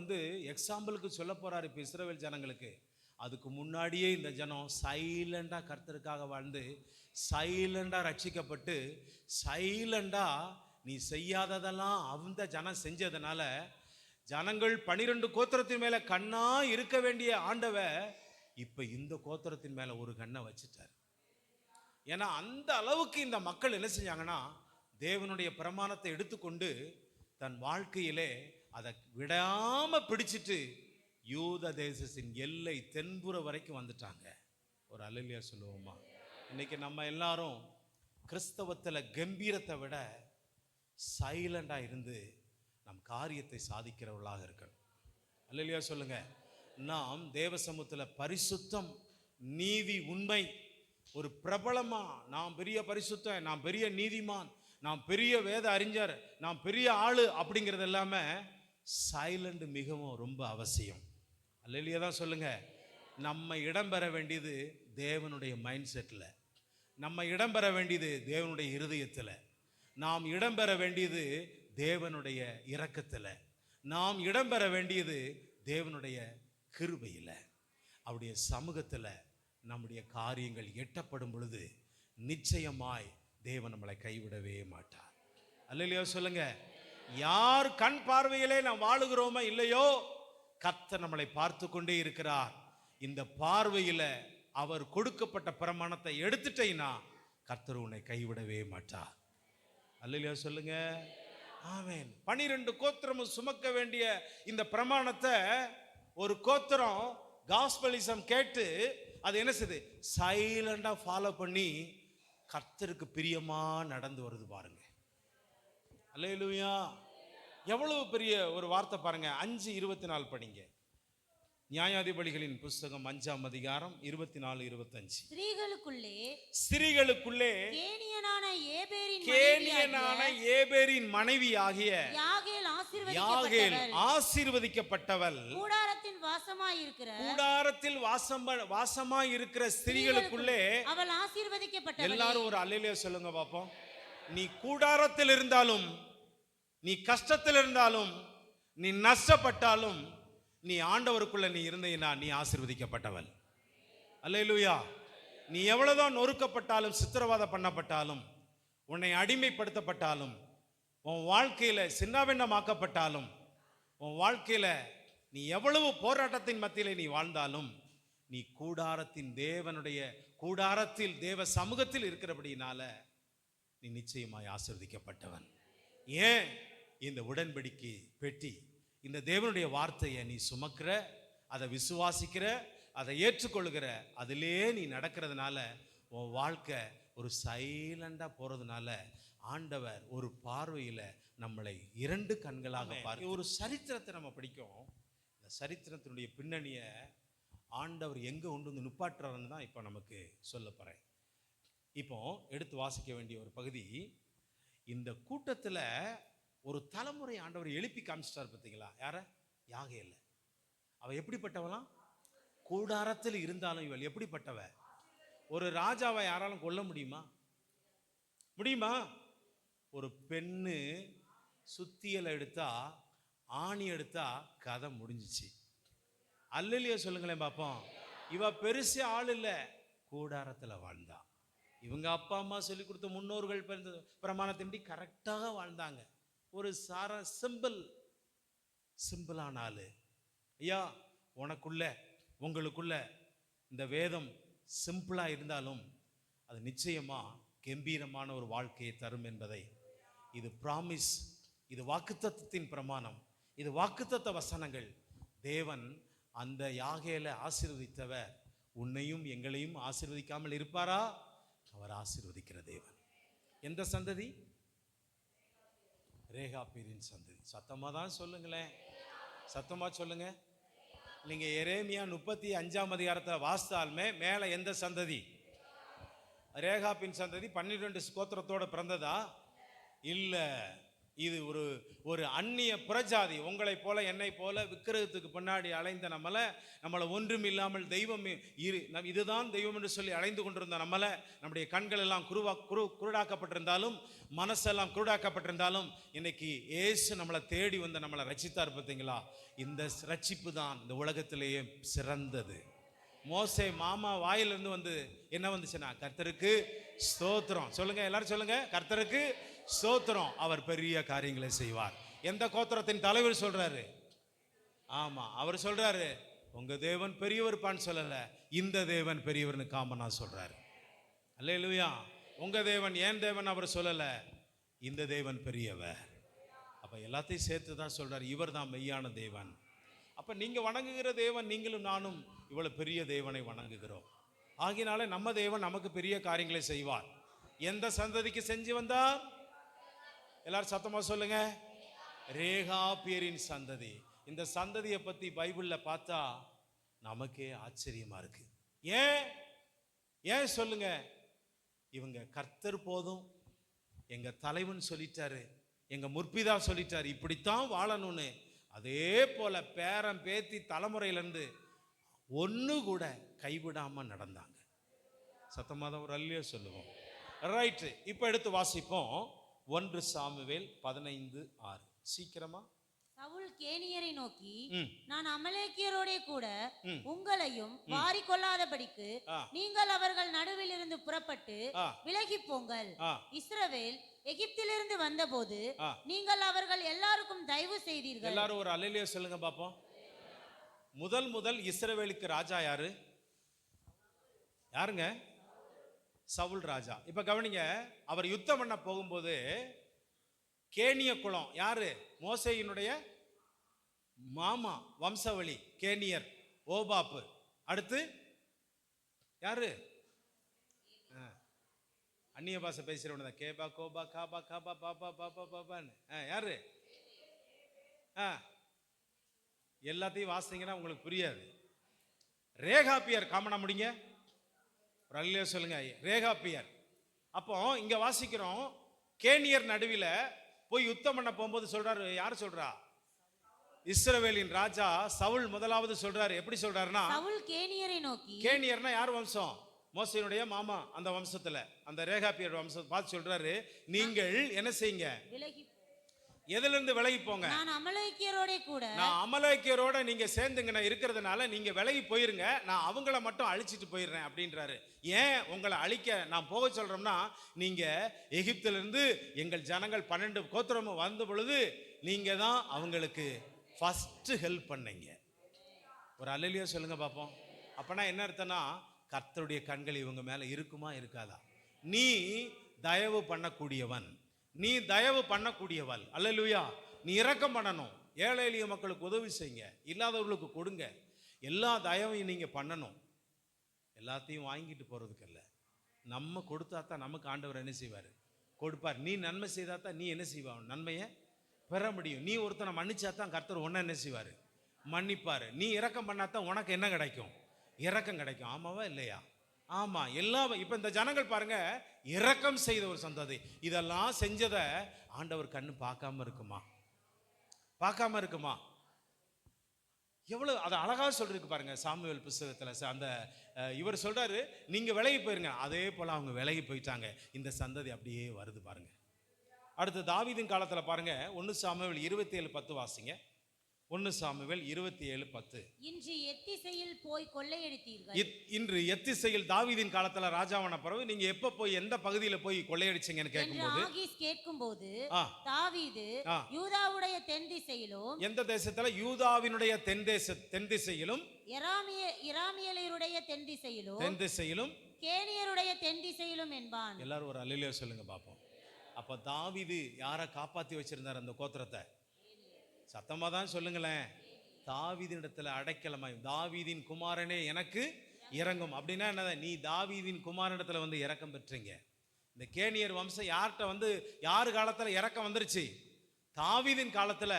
Speaker 1: எக்ஸாம்பிளுக்கு சொல்ல போறாரு இப்போ இஸ்ரவேல் ஜனங்களுக்கு. அதுக்கு முன்னாடியே இந்த ஜனம் சைலண்டா கர்த்தருக்காக வாழ்ந்து சைலண்டா ரட்சிக்கப்பட்டு சைலண்டா நீ செய்யாததெல்லாம் அந்த ஜனம் செஞ்சதுனால ஜனங்கள் 12 கோத்திரத்தின் மேல கண்ணா இருக்க வேண்டிய ஆண்டவர் இப்ப இந்த கோத்திரத்தின் மேல ஒரு கண்ணை வச்சுட்டார். ஏன்னா அந்த அளவுக்கு இந்த மக்கள் என்ன செஞ்சாங்கன்னா தேவனுடைய பிரமாணத்தை எடுத்துக்கொண்டு தன் வாழ்க்கையிலே அதை விடாம பிடிச்சிட்டு யூத தேசத்தின் எல்லை தென்புற வரைக்கும் வந்துட்டாங்க. ஒரு அல்லேலூயா சொல்லுவோமா? இன்னைக்கு நம்ம எல்லாரும் கிறிஸ்தவத்தில் கம்பீரத்தை விட சைலண்டா இருந்து நம் காரியத்தை சாதிக்கிறவர்களாக இருக்கணும். அல்லேலூயா சொல்லுங்க. நாம் தேவ சமூகத்தில் பரிசுத்தம், நீதி, உண்மை, ஒரு பிரபலமா நான் பெரிய பரிசுத்தம், நான் பெரிய நீதிமான், நான் பெரிய வேத அறிஞர், நான் பெரிய ஆளு அப்படிங்கிறது எல்லாமே சைலண்ட் மிகவும் ரொம்ப அவசியம். அல்லேலூயா தான் சொல்லுங்க. நம்ம இடம் பெற வேண்டியது தேவனுடைய மைண்ட் செட்டில், நம்ம இடம் பெற வேண்டியது தேவனுடைய இருதயத்தில், நாம் இடம் பெற வேண்டியது தேவனுடைய இரக்கத்தில், நாம் இடம் பெற வேண்டியது தேவனுடைய கிருபையில். அவருடைய சமூகத்தில் நம்முடைய காரியங்கள் எட்டப்படும் பொழுது நிச்சயமாய் தேவன் நம்மளை கைவிடவே மாட்டார். அல்லேலூயா சொல்லுங்க. யார் கண் பார்வையிலே நாம் வாழுகிறோமோ இல்லையோ கர்த்தர் நம்மளை பார்த்து கொண்டே இருக்கிறார். இந்த பார்வையில் அவர் கொடுக்கப்பட்ட பிரமாணத்தை எடுத்துட்டீங்கன்னா கர்த்தர் உன்னை கைவிடவே மாட்டார். அல்லேலூயா சொல்லுங்க. ஆமென். 12 கோத்திரமும் சுமக்க வேண்டிய இந்த பிரமாணத்தை ஒரு கோத்திரம் காஸ்பலிசம் கேட்டு அது என்ன செய்யுது? சைலண்டா ஃபாலோ பண்ணி கர்த்தருக்கு பிரியமா நடந்து வருது பாருங்க. அல்லேலூயா. எவ்வளவு பெரிய ஒரு வார்த்தை பாருங்க. 5:24 படிங்க. நியாயாதிபதிகளின் புஸ்தகம் 5ஆம் அதிகாரம் 24-25. ஸ்திரீகளுக்குள்ளே கேனியனான ஏபேரின் மனைவியாகிய யாகேல் ஆசீர்வதிக்கப்பட்டவள். கூடாரத்தில் வாசமாயிருக்கிற ஸ்திரீகளுக்குள்ளே அவள் ஆசீர்வதிக்கப்பட்டவள். எல்லாரும் ஒரு அல்லேலூயா சொல்லுங்க பாப்போம். நீ கூடாரத்தில் இருந்தாலும், நீ கஷ்டத்தில் இருந்தாலும், நீ நஷ்டப்பட்டாலும், நீ ஆண்டவருக்குள்ள நீ இருந்தீனா நீ ஆசீர்வதிக்கப்பட்டவள். அல்லேலூயா. நீ எவ்வளவுதான் நொறுக்கப்பட்டாலும், சித்திரவதை பண்ணப்பட்டாலும், உன்னை அடிமைப்படுத்தப்பட்டாலும், உன் வாழ்க்கையில சின்னாபின்னமாக்கப்பட்டாலும், உன் வாழ்க்கையில நீ எவ்வளவு போராட்டத்தின் மத்தியில நீ வாழ்ந்தாலும், நீ கூடாரத்தில் தேவ சமூகத்தில் இருக்கிறபடினால நீ நிச்சயமாய் ஆசீர்வதிக்கப்பட்டவன். ஏன்? இந்த உடன்படிக்கை பெட்டி, இந்த தேவனுடைய வார்த்தையை நீ சுமக்கிற, அதை விசுவாசிக்கிற, அதை ஏற்றுக்கொள்கிற, அதிலே நீ நடக்கிறதுனால உன் வாழ்க்கை ஒரு சைலண்டா போறதுனால ஆண்டவர் ஒரு பார்வையில நம்மளை 2 கண்களாக பார்க்க. ஒரு சரித்திரத்தை நம்ம படிக்கும். இந்த சரித்திரத்தினுடைய பின்னணியை ஆண்டவர் எங்க கொண்டு வந்து நிப்பாட்டுறாருன்னு தான் இப்போ நமக்கு சொல்ல போறேன். இப்போ எடுத்து வாசிக்க வேண்டிய ஒரு பகுதி. இந்த கூட்டத்தில் ஒரு தலைமுறை ஆண்டவர் எழுப்பி காமிச்சிட்டார் பார்த்தீங்களா? யார? யாகேல். அவ எப்படிப்பட்டவளாம்? கூடாரத்தில் இருந்தாலும் இவள் எப்படிப்பட்டவ? ஒரு ராஜாவை யாராலும் கொல்ல முடியுமா? ஒரு பெண்ணு சுத்தியலை எடுத்தா, ஆணி எடுத்தா கதை முடிஞ்சிச்சு. அல்லேலூயா சொல்லுங்களேன் பாப்போம். இவ பெருசு ஆள் இல்லை, கூடாரத்தில் வாழ்ந்தா. இவங்க அப்பா அம்மா சொல்லி கொடுத்த முன்னோர்கள் பிரமாணத்தின்படி கரெக்டாக வாழ்ந்தாங்க. ஒரு சிம்பிளான ஆளு. ஐயா, உங்களுக்குள்ள இந்த வேதம் சிம்பிளா இருந்தாலும் அது நிச்சயமா கம்பீரமான ஒரு வாழ்க்கையை தரும் என்பதை, இது பிராமிஸ், இது வாக்குத்தத்தத்தின் பிரமாணம், இது வாக்குத்தத்த வசனங்கள். தேவன் அந்த யாகேல ஆசீர்வதித்தவர் உன்னையும் எங்களையும் ஆசீர்வதிக்காமல் இருப்பாரா? அவர் ஆசீர்வதிக்கிற தேவன். எந்த சந்ததி? ரேகாப்பீரின் சந்ததி. சத்தமா தான் சொல்லுங்களேன், சத்தமா சொல்லுங்க. நீங்க எரேமியா 35ஆம் அதிகாரத்தை வாசித்தாலுமே மேல எந்த சந்ததி? ரேகாப்பின் சந்ததி 12 கோத்திரத்தோட பிறந்ததா? இல்ல, இது ஒரு அந்நிய புறஜாதி. உங்களை போல என்னை போல விக்கிரகத்துக்கு பின்னாடி அலைந்த நம்மளை ஒன்றும் இல்லாமல் தெய்வம் இதுதான் தெய்வம் என்று சொல்லி அலைந்து கொண்டிருந்த நம்முடைய கண்கள் எல்லாம் குருடாக்கப்பட்டிருந்தாலும், மனசெல்லாம் குருடாக்கப்பட்டிருந்தாலும், இன்னைக்கு இயேசு நம்மளை தேடி வந்து நம்மளை ரட்சித்தார். பார்த்தீங்களா? இந்த ரட்சிப்பு தான் இந்த உலகத்திலேயே சிறந்தது. மோசே மாமா வாயிலிருந்து வந்து என்ன வந்துச்சுன்னா, கர்த்தருக்கு ஸ்தோத்திரம். சொல்லுங்க, எல்லாரும் சொல்லுங்க, கர்த்தருக்கு ஸ்தோத்திரம், அவர் பெரிய காரியங்களை செய்வார். எந்த கோத்திரத்தின் தலைவர் சொல்றாரு? ஆமா, அவர் சொல்றாரு, உங்க தேவன் பெரியவர்பான்னு சொல்லல, இந்த தேவன் பெரியவர்னு காமனா சொல்றாரு. அல்லேலூயா. உங்க தேவன் ஏன் தேவன் அவர் சொல்லல, இந்த தேவன் பெரியவர். அப்ப எல்லாத்தையும் சேர்த்து தான் சொல்றாரு, இவர் தான் மெய்யான தேவன். அப்ப நீங்க வணங்குகிற தேவன், நீங்களும் நானும் இவ்வளவு பெரிய தேவனை வணங்குகிறோம். ஆகினாலே நம்ம தேவன் நமக்கு பெரிய காரியங்களை செய்வார். எந்த சந்ததிக்கு செஞ்சு வந்தார்? எல்லாரும் சத்தமா சொல்லுங்க, ரேகாப்பியரின் சந்ததி. இந்த சந்ததியை பத்தி பைபிள்ல பார்த்தா நமக்கே ஆச்சரியமா இருக்கு. ஏன் சொல்லுங்க? இவங்க கர்த்தர் போதும், எங்க தலைவன் சொல்லிட்டாரு, எங்க முற்பிதா சொல்லிட்டாரு, இப்படித்தான் வாழணும்னு. அதே போல பேரம் பேத்தி தலைமுறையிலிருந்து ஒண்ணு கூட கைவிடாம நடந்தாங்க. சத்தமா தான் ஒரு அல்லையே சொல்லுவோம். ரைட், இப்ப எடுத்து வாசிப்போம் 1 சாமுவேல் 15:6. சீக்கிரமா.
Speaker 3: சவுல் கேனியரை நோக்கி, நான் அமலேக்கியரோட கூட உங்களையும் வாரிக்கொள்ளாதபடிக்கு நீங்கள் அவர்கள் நடுவில் இருந்து புறப்பட்டு விலகி போங்கள். இஸ்ரவேல் எகிப்திலிருந்து வந்தபோது நீங்கள் அவர்கள் எல்லாருக்கும் தயவு செய்தீர்கள்.
Speaker 1: எல்லாரும் ஒரு அல்லேலூயா சொல்லுங்க பாப்போம். முதல் இஸ்ரவேலுக்கு ராஜா யாருங்க? சவுல் ராஜா. இப்ப கவனிங்க, அவர் யுத்தம் பண்ண போகும்போது கேனிய குலம் யாரு? மோசேயினுடைய மாமா வம்சவழி கேனியர், ஓபாப்பு. அடுத்து யாரு? அந்நிய பாஷை பேசுறவன கேபா கோபா காபா காபா பாபா பாபா பாபான்னு யாரு? எல்லாத்தையும் வாசிங்கன்னா உங்களுக்கு புரியாது. ரேகாப்பியர் காமனா முடிங்க, ஒரு அல்லேலூயா சொல்லுங்க, ரேகாப்பியர். அப்போ இங்க வாசிக்கிறோம், கேனியர் நடுவில் போய் யுத்தம் பண்ண போகும்போது சொல்றாரு, யார் சொல்றா? இஸ்ரவேலின் ராஜா சவுல் முதலாவது சொல்றாரு. எப்படி சொல்றாருன்னா,
Speaker 3: சவுல் கேனியரை நோக்கி,
Speaker 1: கேனியர்னா யார் வம்சம்? மோசேயினுடைய மாமா. அந்த வம்சத்துல அந்த ரேகாப்பியர் வம்சம் பார்த்து சொல்றாரு, நீங்கள் என்ன செய்யுங்க? எதுல இருந்து விலகி போங்க?
Speaker 3: நான்
Speaker 1: அமலேக்கியரோட நீங்க சேர்ந்துங்க இருக்கிறதுனால நீங்க விலகி போயிருங்க, நான் அவங்கள மட்டும் அழிச்சிட்டு போயிடுறேன் அப்படின்றாரு. ஏன் உங்களை அழிக்க நான் போக சொல்றோம்னா, நீங்க எகிப்தில இருந்து எங்கள் ஜனங்கள் 12 கோத்திரமும் வந்த பொழுது நீங்க தான் அவங்களுக்கு ஃபர்ஸ்ட் ஹெல்ப் பண்ணீங்க. ஒரு அல்லேலூயா சொல்லுங்க பாப்போம். அப்பனா என்ன அர்த்தம்னா, கர்த்தருடைய கண்கள் இவங்க மேல இருக்குமா இருக்காதா? நீ தயவு பண்ணக்கூடியவன், நீ தயவு பண்ணக்கூடியவள். அல்லேலூயா. நீ இரக்கம் பண்ணணும், ஏழை எளிய மக்களுக்கு உதவி செய்யுங்க, இல்லாதவர்களுக்கு கொடுங்க, எல்லா தயவையும் நீங்க பண்ணணும். எல்லாத்தையும் வாங்கிட்டு போறதுக்கு இல்லை, நம்ம கொடுத்தா தான் நமக்கு ஆண்டவர் என்ன செய்வார்? கொடுப்பார். நீ நன்மை செய்தா தான் நீ என்ன செய்வா? நன்மையை பெற முடியும். நீ ஒருத்தனை மன்னிச்சா தான் கர்த்தர் ஒன்ன என்ன செய்வார்? மன்னிப்பாரு. நீ இரக்கம் பண்ணாதான் உனக்கு என்ன கிடைக்கும்? இரக்கம் கிடைக்கும். ஆமாவா இல்லையா? ஆமா. எல்லாம் இப்ப இந்த ஜனங்கள் பாருங்க, இரக்கம் செய்த ஒரு சந்ததி. இதெல்லாம் செஞ்சதை ஆண்டவர் கண்ணு பார்க்காம இருக்குமா? பார்க்காம இருக்குமா? எவ்வளவு அது அழகா சொல்லிருக்கு பாருங்க சாமுவேல் புஸ்தகத்துல. அந்த இவர் சொல்றாரு, நீங்க விலகி போயிருங்க. அதே போல அவங்க விலகி போயிட்டாங்க. இந்த சந்ததி அப்படியே வருது பாருங்க. அடுத்து தாவீதின் காலத்துல பாருங்க, 1 சாமுவேல் 27:10 வாசிங்க. 1 சாமுவேல் 27:10.
Speaker 3: இன்று எத்திசையில் போய் கொள்ளையடித்தீர்கள்.
Speaker 1: இன்று எத்திசையில் தாவீதின் காலத்துல ராஜாவான பிறகு நீங்க எப்ப போய் எந்த பகுதியில போய் கொள்ளையடிச்சீங்கன்னு
Speaker 3: கேட்கும்போது தாவீது யூதாவுடைய தென் திசையிலும்,
Speaker 1: எந்த தேசத்துல? யூதாவினுடைய தென் திசையிலும்,
Speaker 3: இராமியலருடைய தென் திசையிலும், கேனியருடைய தென் திசையிலும் என்பான்.
Speaker 1: எல்லாரும் ஒரு அல்லேலூயா சொல்லுங்க பாப்போம். அப்ப தாவீது யாரை காப்பாத்தி வச்சிருந்தார் அந்த கோத்திரத்தை? சத்தமா தான் சொல்லுங்களேன். தாவீதினிடத்துல அடைக்கலமாய், தாவீதின் குமாரனே எனக்கு இறங்கும். அப்படின்னா என்னது? நீ தாவீதின் குமாரனிடத்துல வந்து இரக்கம் பெற்றீங்க. இந்த கேனியர் வம்சம் யார்கிட்ட வந்து யாரு காலத்துல இறக்கம் வந்துருச்சு? தாவீதின் காலத்துல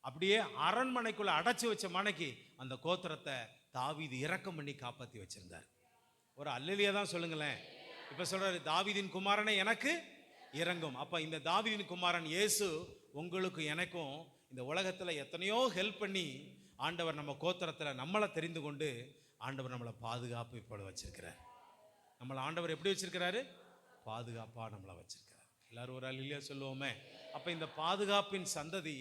Speaker 1: அப்படியே அரண்மனைக்குள்ள அடைச்சு வச்ச மனைக்கு அந்த கோத்திரத்தை தாவீது இரக்கம் பண்ணி காப்பாத்தி வச்சிருந்தார். ஒரு அல்லேலூயா தான் சொல்லுங்களேன். இப்ப சொல்றாரு, தாவீதின் குமாரனே எனக்கு இறங்கும். அப்ப இந்த தாவீதின் குமாரன் இயேசு உங்களுக்கு எனக்கும் இந்த உலகத்துல எத்தனையோ ஹெல்ப் பண்ணி ஆண்டவர் நம்ம கோத்திரத்துல நம்மளை தெரிந்து கொண்டு ஆண்டவர் நம்மளை பாதுகாப்பு இப்போது வச்சிருக்கிறார். நம்மளை ஆண்டவர் எப்படி வச்சிருக்கிறாரு? பாதுகாப்பா நம்மளை வச்சிருக்கிறார். எல்லாரும் ஒரு அல்லேலூயா சொல்லுவோமே. அப்ப இந்த பாதுகாப்பின் சந்ததி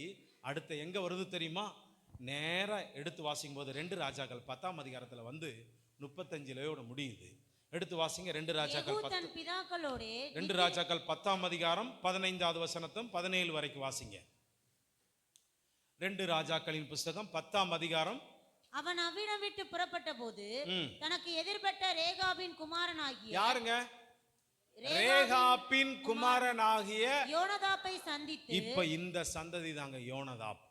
Speaker 1: அடுத்து எங்க வருது தெரியுமா? நேரா எடுத்து வாசிக்கும் போது 2 ராஜாக்கள் 10ஆம் அதிகாரத்துல வந்து 35 முடியுது. எடுத்து வாசிங்க. 2 ராஜாக்கள் 10ஆம் அதிகாரம் 15வது வசனத்தும் 17 வரைக்கும் வாசிங்க. 2 ராஜாக்களின் புஸ்தகம் 10ஆம் அதிகாரம்.
Speaker 3: அவன் அவ்விடம் விட்டு புறப்பட்ட போது தனக்கு எதிர்பட்ட ரேகாபின் குமாரனாகிய,
Speaker 1: யாருங்க? ரேகாபின் குமாரனாகிய
Speaker 3: யோனதாப்பை சந்தித்து.
Speaker 1: இப்ப இந்த சந்ததி தாங்க யோனதாப்.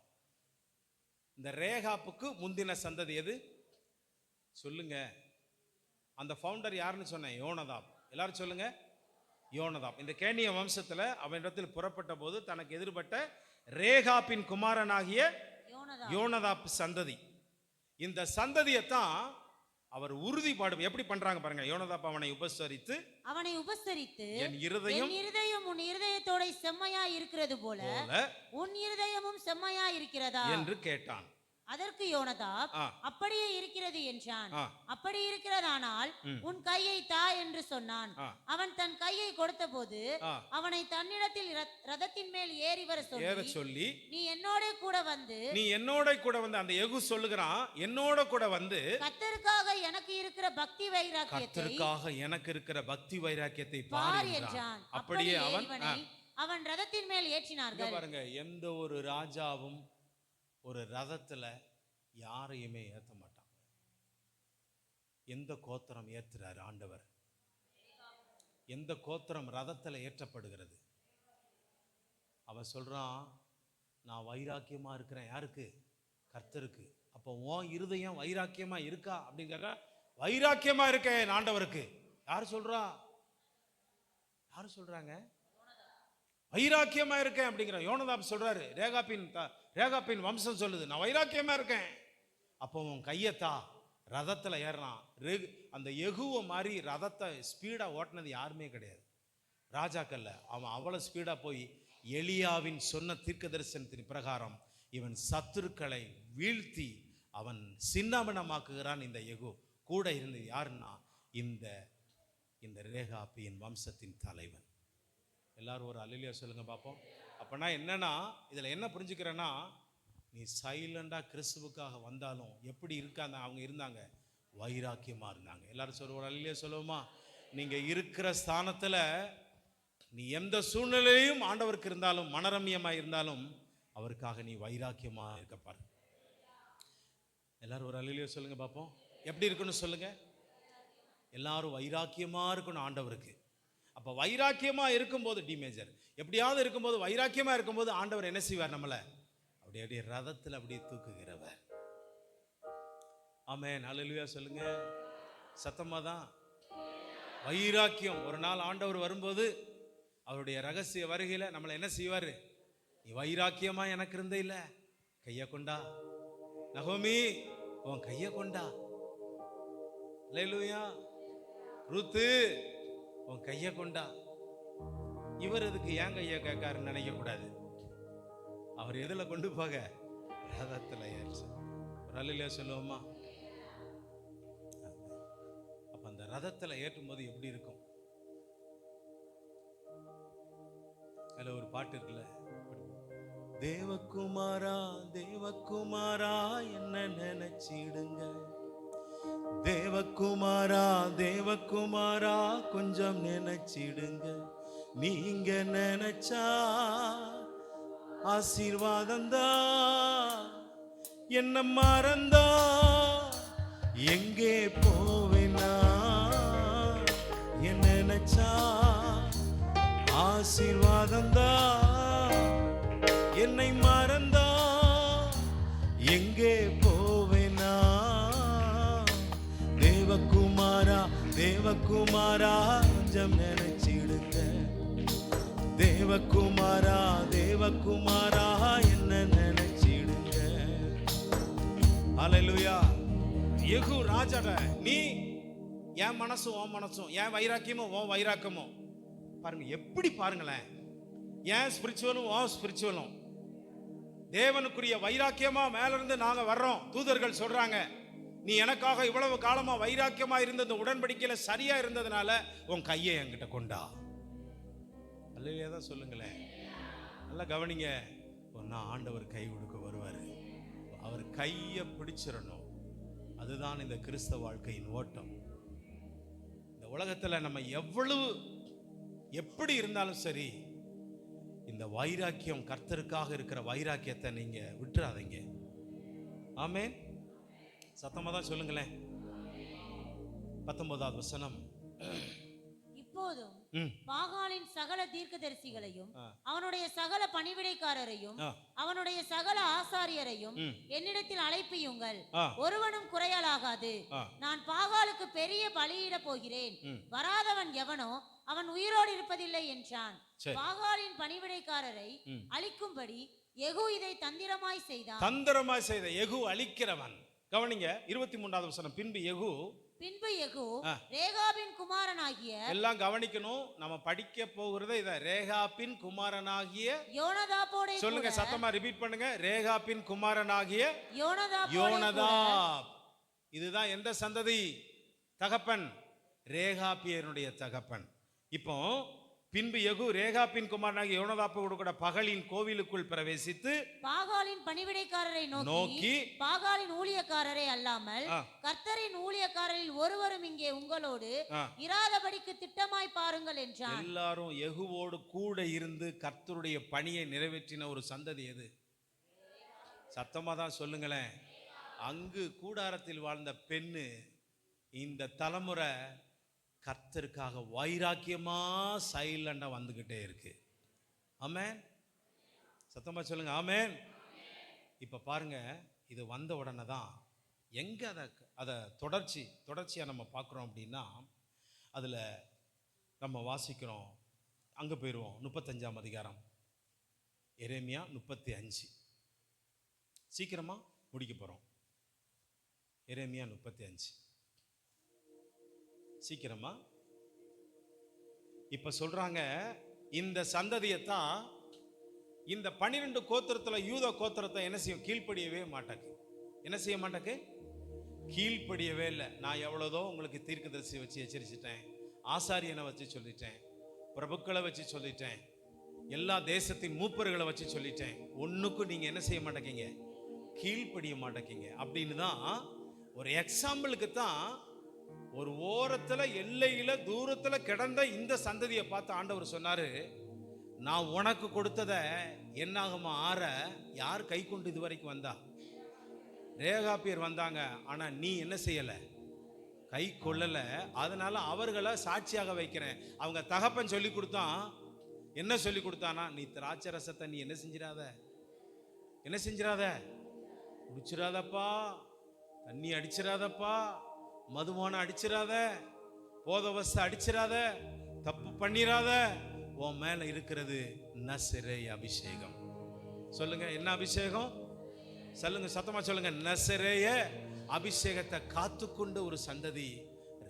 Speaker 1: இந்த ரேகாப்புக்கு முந்தின சந்ததி எது சொல்லுங்க? அந்த ஃபவுண்டர் யாருன்னு சொன்னேன்? யோனதாப். எல்லாரும் சொல்லுங்க, யோனதாப். இந்த கேனிய வம்சத்துல அவனிடத்தில் புறப்பட்ட போது தனக்கு எதிர்பட்ட ரேகாப்பின் குமாரனாகிய யோனதாப் சந்ததி. இந்த சந்ததியைத்தான் அவர் உறுதிப்பாடு எப்படி பண்றாங்க பாருங்க. யோனதாப் அவனை உபசரித்து என் இருதயம்
Speaker 3: உன் இருதயத்தோட செம்மையா இருக்கிறது போல உன் இருதயமும் செம்மையா இருக்கிறதா
Speaker 1: என்று கேட்டான்.
Speaker 3: அதற்கு யோனதாப், அப்படியே இருக்கிறது என்றான். அப்படி இருக்கிறதானால் உன் கையை தா என்று சொன்னான். அவன் தன் கையை கொடுத்த போது அவனை தன்னிடத்தில் ரதத்தின் மேல் ஏறி வர சொல்லி, நீ என்னோட கூட வந்து அந்த யெகூ சொல்லுகிறான், என்னோட கூட வந்து கர்த்தருக்காக எனக்கு இருக்கிற பக்தி வைராக்கியத்தை பார் என்றான். அப்படியே அவன் ரதத்தின் மேல் ஏற்றினார்கள். பாருங்க, எந்த ஒரு ராஜாவும் ஒரு ரதத்துல யாரையுமே ஏத்த மாட்டாங்க. எந்த கோத்திரம் ஏத்துறாரு ஆண்டவர்? எந்த கோத்திரம் ரதத்துல ஏற்றப்படுகிறது? அவன் சொல்றான், நான் வைராக்கியமா இருக்கிறேன். யாருக்கு? கர்த்தருக்கு. அப்போ உன் இருதயம் வைராக்கியமா இருக்கா அப்படிங்கிற? வைராக்கியமா இருக்கேன் ஆண்டவருக்கு. யாரு சொல்றா? யாரு சொல்றாங்க? வைராக்கியமா இருக்கேன் அப்படிங்கிற யோனதாப் சொல்றாரு. ரேகாப்பின் வம்சம் சொல்லுது, நான் வைராக்கியமா இருக்கேன். அப்போ உன் கையத்தா. ரதத்துல ஏறான். அந்த யெகூவை மாதிரி ரதத்தை ஸ்பீடா ஓட்டினது யாருமே கிடையாது ராஜாக்கள்ல. அவன் அவ்வளவு ஸ்பீடா போய் எலியாவின் சொன்ன தீர்க்க தரிசனத்தின் பிரகாரம் இவன் சத்துருக்களை வீழ்த்தி அவன் சின்னமனமாக்குகிறான். இந்த யெகூ கூட இருந்து யாருன்னா இந்த ரேகாப்பின் வம்சத்தின் தலைவன். எல்லாரும் ஒரு அல்லேலூயா சொல்லுங்க பார்ப்போம். அப்பனா என்னன்னா, இதுல என்ன புரிஞ்சுக்கிறேன்னா, நீ சைலண்டா கிறிஸ்துவுக்காக வந்தாலும் எப்படி இருக்காங்க அவங்க இருந்தாங்க? வைராக்கியமா இருந்தாங்க. எல்லாரும் சொல்லுவோம், அல்லேலூயா சொல்லுவோமா? நீங்க இருக்கிற ஸ்தானத்துல நீ எந்த சூழ்நிலையும் ஆண்டவருக்கு இருந்தாலும், மனரம்யமா இருந்தாலும் அவருக்காக நீ வைராக்கியமா இருக்க பாரு. எல்லாரும் ஒரு அல்லேலூயா சொல்லுங்க பார்ப்போம். எப்படி இருக்குன்னு சொல்லுங்க. எல்லாரும் வைராக்கியமா இருக்கணும் ஆண்டவருக்கு. அப்ப வைராக்கியமா இருக்கும்போது டி மேஜர் எப்படியாவது இருக்கும்போது, வைராக்கியமா இருக்கும்போது ஆண்டவர் என்ன செய்வார்? நம்மள அப்படியே ரதத்தில் அப்படியே தூக்குகிறவர். ஆமென், அல்லேலூயா சொல்லுங்க சத்தமா தான். வைராக்கியம். ஒரு நாள் ஆண்டவர் வரும்போது அவருடைய ரகசிய வருகையில நம்மளை என்ன செய்வாரு? நீ வைராக்கியமா எனக்கு இருந்த இல்ல, கைய கொண்டா நகோமி, உன் கைய கொண்டா. அல்லேலூயா. ரூத்து, உன் கைய கொண்டா. இவர் எதுக்கு ஏன் கைய கேட்காருன்னு நினைக்க கூடாது. அவர் எதுல கொண்டு போக? ரதத்துல ஏற்று. ஒரு அல்லேலூயா சொல்லுவோமா? அப்ப அந்த ரதத்துல ஏற்றும் போது எப்படி இருக்கும்? அதுல ஒரு பாட்டு இருக்குல்ல, தேவகுமாரா தேவகுமாரா என்ன நினைச்சிடுங்க, தேவகுமாரா தேவகுமாரா கொஞ்சம் நினைச்சிடுங்க, நீங்க நினைச்சா ஆசீர்வாதந்தா, என்ன மறந்தா எங்கே போவேனா, என்ன நினைச்சா ஆசீர்வாதந்தா, என்னை மறந்தா
Speaker 1: எங்கே போவேனா? தேவகுமாரா தேவகுமாரா ஜம் நினைச்சிடுங்க. தேவகுமாரா தேவகுமாரா என்ன நினைச்சிடுங்க. ஹல்லேலூயா. யெகூ ராஜாட நீ என் மனசும் உன் மனசும், என் வைராக்கியமும் உன் வைராக்கியமும் பாருங்க, எப்படி பாருங்களேன், என் ஸ்பிரிச்சுவலும் உன் ஸ்பிரிச்சுவலும் தேவனுக்குரிய வைராக்கியமா மேல இருந்து நாங்க வர்றோம். தூதர்கள் சொல்றாங்க, நீ எனக்காக இவ்வளவு காலமா வைராக்கியமா இருந்த இந்த உடன்படிக்கையில சரியா இருந்ததுனால உன் கையை என்கிட்ட கொண்டா. அல்லையா தான் சொல்லுங்களேன். நல்லா கவனிங்க. ஒன்னா ஆண்டவர் கை கொடுக்க வருவாரு, அவர் கையை பிடிச்சிடணும். அதுதான் இந்த கிறிஸ்தவ வாழ்க்கையின் ஓட்டம். இந்த உலகத்துல நம்ம எவ்வளவு எப்படி இருந்தாலும் சரி, இந்த வைராக்கியம், கர்த்தருக்காக இருக்கிற வைராக்கியத்தை நீங்க விட்டுறாதீங்க. ஆமென். சத்தமா தான் சொல்லுங்களேன். 19வது வசனம்.
Speaker 3: இப்போதும் பாகாலின் சகல தீர்க்கதரிசிகளையும் அவனுடைய சகல பணிவிடைக்காரரையும் அவனுடைய சகல ஆசாரியரையும் என்னிடத்தில் அழைப்பியுங்கள், ஒருவனும் குறையலாகாது. நான் பாகாலுக்கு பெரிய பலியிட போகிறேன், வராதவன் எவனோ அவன் உயிரோடு இருப்பதில்லை என்றான். பாகாலின் பணிவிடைக்காரரை அழிக்கும்படி யெகூ இதை தந்திரமாய் செய்தான்.
Speaker 1: தந்திரமாய் செய்த யெகூ அழிக்கிறவன். கவனிங்க 23வது வசனம். பின்பு யெகூ
Speaker 3: ரேகாபின் குமாரனாகிய,
Speaker 1: எல்லாம் கவனிக்கணும், நம்ம படிக்க போகிறது இத, ரேகாபின் குமாரனாகிய
Speaker 3: யோனதாபோடே.
Speaker 1: சொல்லுங்க, சத்தமா ரிப்பீட் பண்ணுங்க. ரேகாபின் குமாரனாகிய
Speaker 3: யோனதாப்.
Speaker 1: இதுதான் எந்த சந்ததி? தகப்பன், ரேகாபியனுடைய தகப்பன். இப்போ பின்பு யெகூ ரேகாபின் குமாரனாகிய யோனதாப்போடு கூட பகலின் கோவிலுக்குள் பிரவேசித்து
Speaker 3: பாகாலின் பணிவிடைக்காரரை நோக்கி, பாகாலின் ஊழியக்காரரை அல்லாமல் கர்த்தரின் ஊழியக்காரரில் ஒருவரும் இங்கே உங்களோடு இராதபடிக்கு திட்டமாய் பாருங்கள் என்றான்.
Speaker 1: எல்லாரும் யெகூவோடு கூட இருந்து கர்த்தருடைய பணியை நிறைவேற்றின ஒரு சந்ததி எது? சத்தமா தான் சொல்லுங்களேன். அங்கு கூடாரத்தில் வாழ்ந்த பெண்ணு இந்த தலைமுறை கர்த்தருக்காக வைராக்கியமா சைலண்டா வந்துகிட்டே இருக்கு. ஆமென். சத்தமா சொல்லுங்க ஆமென். இப்ப பாருங்க, இது வந்த உடனே தான் எங்க அதை தொடர்ச்சியா நம்ம பார்க்குறோம் அப்படின்னா, அதுல நம்ம வாசிக்கிறோம். அங்க போயிடுவோம். 35ஆம் அதிகாரம், எரேமியா 35. சீக்கிரமா முடிக்க போறோம். எரேமியா 35 சீக்கிரமா. இப்ப சொல்றாங்க, இந்த சந்ததியத்தான், இந்த 12 கோத்திரத்துல யூதா கோத்திரத்தை என்ன செய்யும்? கீழ்ப்படியவே மாட்டாக்கு. என்ன செய்ய மாட்டாக்கு? கீழ்ப்படியவே இல்லை. நான் எவ்வளவுதோ உங்களுக்கு தீர்க்கதரிசி வச்சு எச்சரிச்சிட்டேன், ஆசாரியனை வச்சு சொல்லிட்டேன், பிரபுக்களை வச்சு சொல்லிட்டேன், எல்லா தேசத்தின் மூப்பர்களை வச்சு சொல்லிட்டேன், ஒண்ணுக்கும் நீங்க என்ன செய்ய மாட்டேங்க? கீழ்ப்படிய மாட்டேங்க. அப்படின்னு தான் ஒரு எக்ஸாம்பிளுக்கு தான் ஒரு ஓரத்துல எல்லையில தூரத்துல கிடந்த இந்த சந்ததியை பார்த்து ஆண்டவர் சொன்னாரு, நான் உனக்கு கொடுத்தத என்னாகுமா ஆற யார் கை கொண்டு இது வரைக்கும் வந்தா? ரேகாபியர் வந்தாங்க. ஆனா நீ என்ன செய்யல? கை கொள்ளல. அதனால அவர்களை சாட்சியாக வைக்கிறேன். அவங்க தகப்பன் சொல்லி கொடுத்தான். என்ன சொல்லி கொடுத்தானா? நீ திராட்சை ரசத்தை நீ என்ன செஞ்சிடாத, குடிச்சிடாதப்பா, தண்ணி அடிச்சிடாதப்பா, மதுபானம் அடிச்சிடாத, போதவஸ்தை அடிச்சிடாத, தப்பு பண்ணிடாத. உன் மேல இருக்கிறது நசரேய அபிஷேகம். சொல்லுங்க, என்ன அபிஷேகம்? சொல்லுங்க, சத்தமா சொல்லுங்க. நசரேய அபிஷேகத்தை காத்துக்கொண்ட ஒரு சந்ததி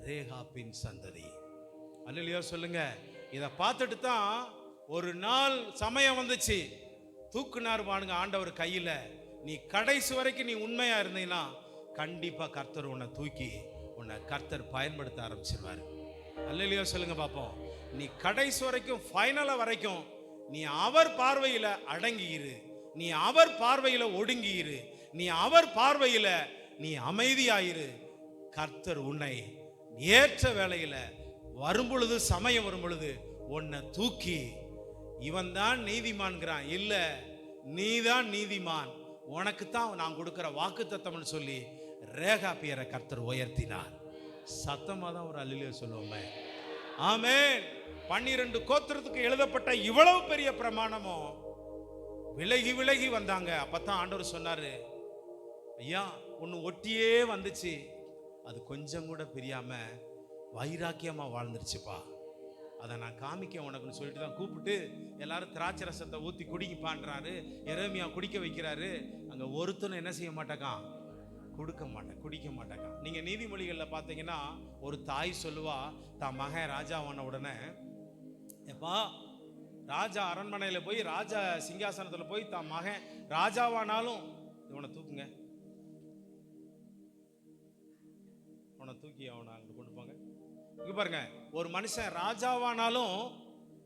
Speaker 1: ரேகாபின் சந்ததி. அல்லேலூயா சொல்லுங்க. இதை பார்த்துட்டு தான் ஒரு நாள் சமயம் வந்துச்சு, தூக்குனார் பாருங்க ஆண்டவர் கையில. நீ கடைசி வரைக்கும் நீ உண்மையா இருந்தீங்கன்னா கண்டிப்பா கர்த்தர் உன்னை தூக்கி உன்னை கர்த்தர் பயன்படுத்த ஆரம்பிச்சிருவாரு. அல்லேலூயா சொல்லுங்க பாப்போம். நீ கடைசி வரைக்கும், ஃபைனலா வரைக்கும் நீ அவர் பார்வையில அடங்கியிரு, நீ அவர் பார்வையில ஒடுங்கியிரு, நீ அவர் பார்வையில நீ அமைதியாயிரு. கர்த்தர் உன்னை ஏற்ற வேளையில வரும்பொழுது, சமயம் வரும் பொழுது உன்னை தூக்கி, இவன் தான் நீதிமான்கிறான், இல்ல நீதான் நீதிமான், உனக்கு தான் நான் கொடுக்கிற வாக்கு தத்தம்னு சொல்லி ரேகாபியரை கர்த்தர் உயர்த்தினார். சத்தமா தான் ஒரு அல்லேலூயா சொல்லுவோமே. ஆமென். 12 கோத்திரத்துக்கு எழுதப்பட்ட இவ்வளவு பெரிய பிரமாணமும் விலகி விலகி வந்தாங்க. அப்பதான் ஆண்டவர் சொன்னாரு, ஐயா ஒன்று ஒட்டியே வந்துச்சு, அது கொஞ்சம் கூட பிரியாம வைராக்கியமா வாழ்ந்துருச்சுப்பா, அதை நான் காமிக்க உனக்குன்னு சொல்லிட்டு தான் கூப்பிட்டு எல்லாரும் திராட்சை ரசத்தை ஊற்றி குடிப்பான்றாரு. எரேமியா குடிக்க வைக்கிறாரு. அங்கே ஒருத்தனும் என்ன செய்ய மாட்டேக்கான், குடிக்க மாட்டேக்கான். நீங்கள் நீதிமொழிகளில் பார்த்தீங்கன்னா ஒரு தாய் சொல்லுவா, தான் மகன் ராஜாவான உடனே, எப்பா ராஜா அரண்மனையில் போய் ராஜா சிங்காசனத்தில் போய் தான் மகன் ராஜாவானாலும், இவனை தூக்குங்க, அவனை தூக்கி அவனை அங்கே கொண்டு போங்க. இங்க பாருங்க, ஒரு மனுஷன் ராஜாவானாலும்